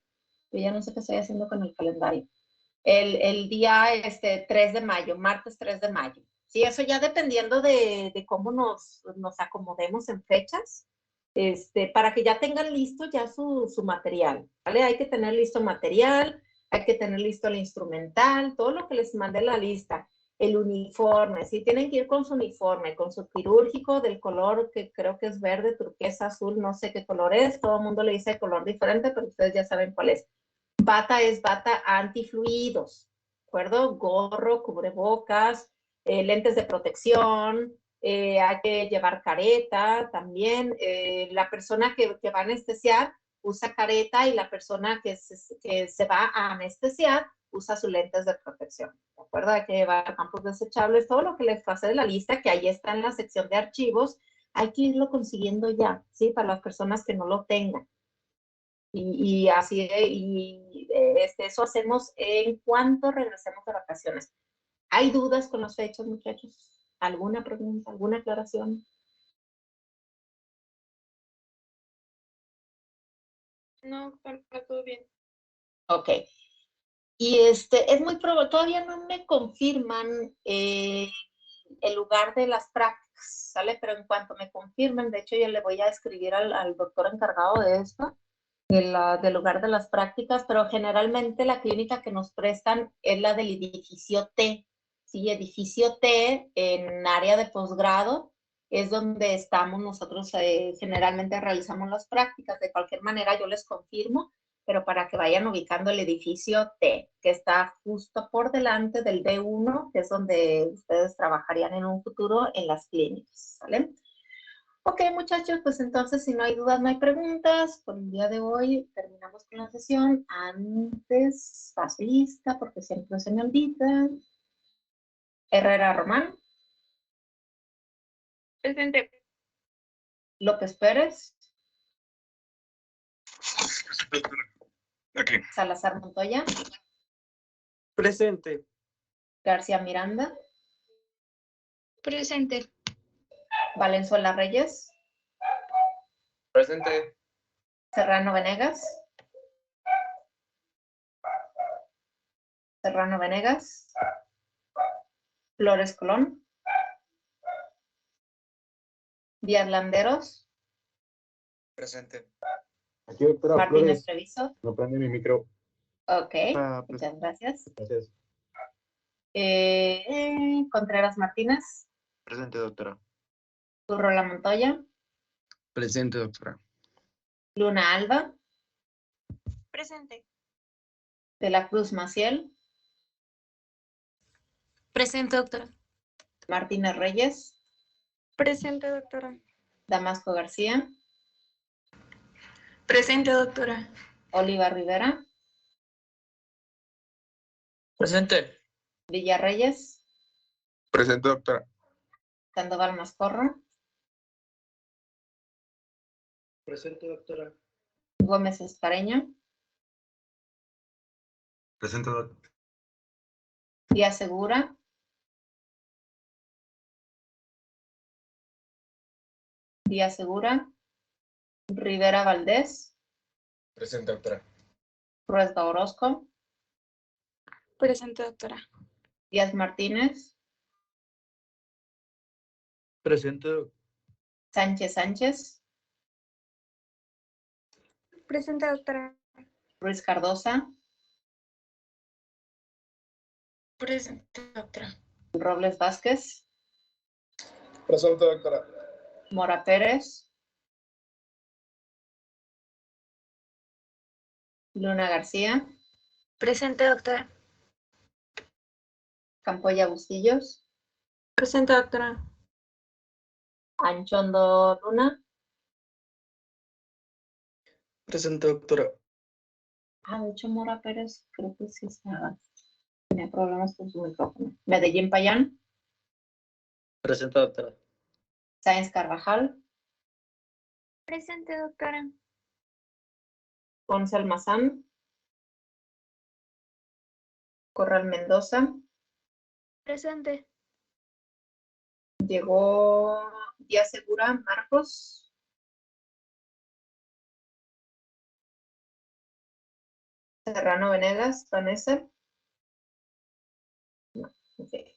yo ya no sé qué estoy haciendo con el calendario. El día 3 de mayo, martes 3 de mayo. Sí, eso ya dependiendo de cómo nos acomodemos en fechas, para que ya tengan listo ya su material, ¿vale? Hay que tener listo material, hay que tener listo el instrumental, todo lo que les mandé en la lista, el uniforme, sí, tienen que ir con su uniforme, con su quirúrgico del color que creo que es verde, turquesa, azul, no sé qué color es, todo el mundo le dice color diferente, pero ustedes ya saben cuál es. Bata es bata antifluidos, ¿de acuerdo? Gorro, cubrebocas, lentes de protección, hay que llevar careta también. La persona que va a anestesiar usa careta y la persona que se va a anestesiar usa sus lentes de protección, ¿de acuerdo? Hay que llevar campos desechables, todo lo que les pasé de la lista, que ahí está en la sección de archivos, hay que irlo consiguiendo ya, ¿sí? Para las personas que no lo tengan. Y así, eso hacemos en cuanto regresemos de vacaciones. ¿Hay dudas con las fechas, muchachos? ¿Alguna pregunta, alguna aclaración? No, está todo bien. Ok. Y es muy probable, todavía no me confirman el lugar de las prácticas, ¿sale? Pero en cuanto me confirmen, de hecho, yo le voy a escribir al doctor encargado de esto, del lugar de las prácticas, pero generalmente la clínica que nos prestan es la del edificio T, ¿sí? Edificio T en área de posgrado es donde estamos nosotros, generalmente realizamos las prácticas. De cualquier manera yo les confirmo, pero para que vayan ubicando el edificio T, que está justo por delante del D1, que es donde ustedes trabajarían en un futuro en las clínicas, ¿vale? Ok, muchachos, pues entonces si no hay dudas, no hay preguntas. Por el día de hoy terminamos con la sesión. Antes, paso lista, porque siempre se me olvida. Herrera Román. Presente. López Pérez. Aquí. Salazar Montoya. Presente. García Miranda. Presente. Valenzuela Reyes. Presente. Serrano Venegas. Serrano Venegas. Flores Colón. Díaz Landeros. Presente. Aquí, doctora Martínez Flores. Treviso. No prende mi micro. Ok, Ah, pues, muchas gracias. Gracias. Contreras Martínez. presente, doctora. Urrola Montoya. Presente, doctora. Luna Alba. Presente. De la Cruz Maciel. Presente, doctora. Martínez Reyes. Presente, doctora. Damasco García. Presente, doctora. Oliva Rivera. Presente. Villarreyes. Presente, doctora. Sandoval Mascorro. Presente, doctora. Gómez Espareño. Presente, Doc. Díaz Segura. Díaz Segura. Rivera Valdés. Presente, doctora. Ruesga Orozco. Presente, doctora. Díaz Martínez. Presente, Sánchez Sánchez. Presente, doctora. Ruiz Cardosa. Presente, doctora. Robles Vázquez. Presente, doctora. Mora Pérez. Luna García. Presente, doctora. Campoya Bustillos. Presente, doctora. Anchondo Luna. Presente, doctora. De hecho, Mora Pérez creo que sí tenía problemas con su micrófono. Medellín Payán. Presente, doctora. Sáenz Carvajal. Presente, doctora. Ponce Almazán. Corral Mendoza. Presente. Llegó Díaz Segura Marcos. Serrano Venegas, Vanessa. No, okay.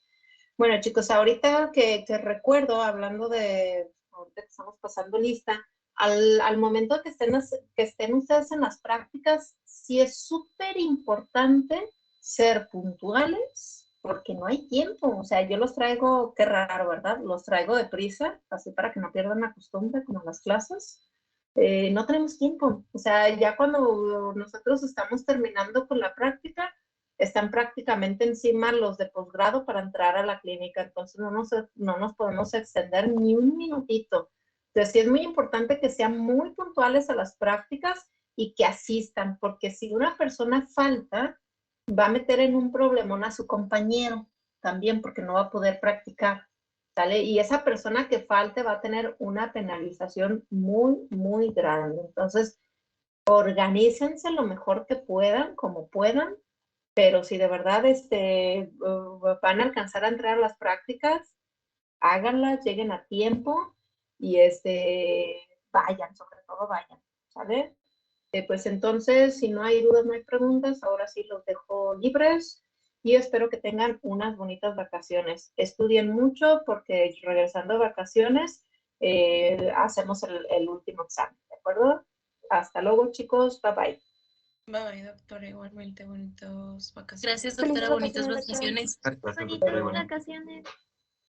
Bueno, chicos, ahorita que recuerdo, hablando de, ahorita que estamos pasando lista, al momento que estén ustedes en las prácticas, sí es súper importante ser puntuales, porque no hay tiempo. O sea, yo los traigo, qué raro, ¿verdad? Los traigo deprisa, así para que no pierdan la costumbre como en las clases. No tenemos tiempo. O sea, ya cuando nosotros estamos terminando con la práctica, están prácticamente encima los de posgrado para entrar a la clínica. Entonces no nos podemos extender ni un minutito. Entonces sí es muy importante que sean muy puntuales a las prácticas y que asistan, porque si una persona falta, va a meter en un problemón a su compañero también, porque no va a poder practicar. ¿Sale? Y esa persona que falte va a tener una penalización muy, muy grande. Entonces, organícense lo mejor que puedan, como puedan, pero si de verdad van a alcanzar a entrar a las prácticas, háganlas, lleguen a tiempo y vayan, sobre todo vayan, ¿sale? Pues entonces, si no hay dudas, no hay preguntas, ahora sí los dejo libres. Y espero que tengan unas bonitas vacaciones. Estudien mucho porque regresando de vacaciones hacemos el último examen, ¿de acuerdo? Hasta luego, chicos. Bye, bye. Bye, doctora. Igualmente, bonitas vacaciones. Gracias, doctora. Bonitas vacaciones. Gracias, doctora. Bonitas vacaciones.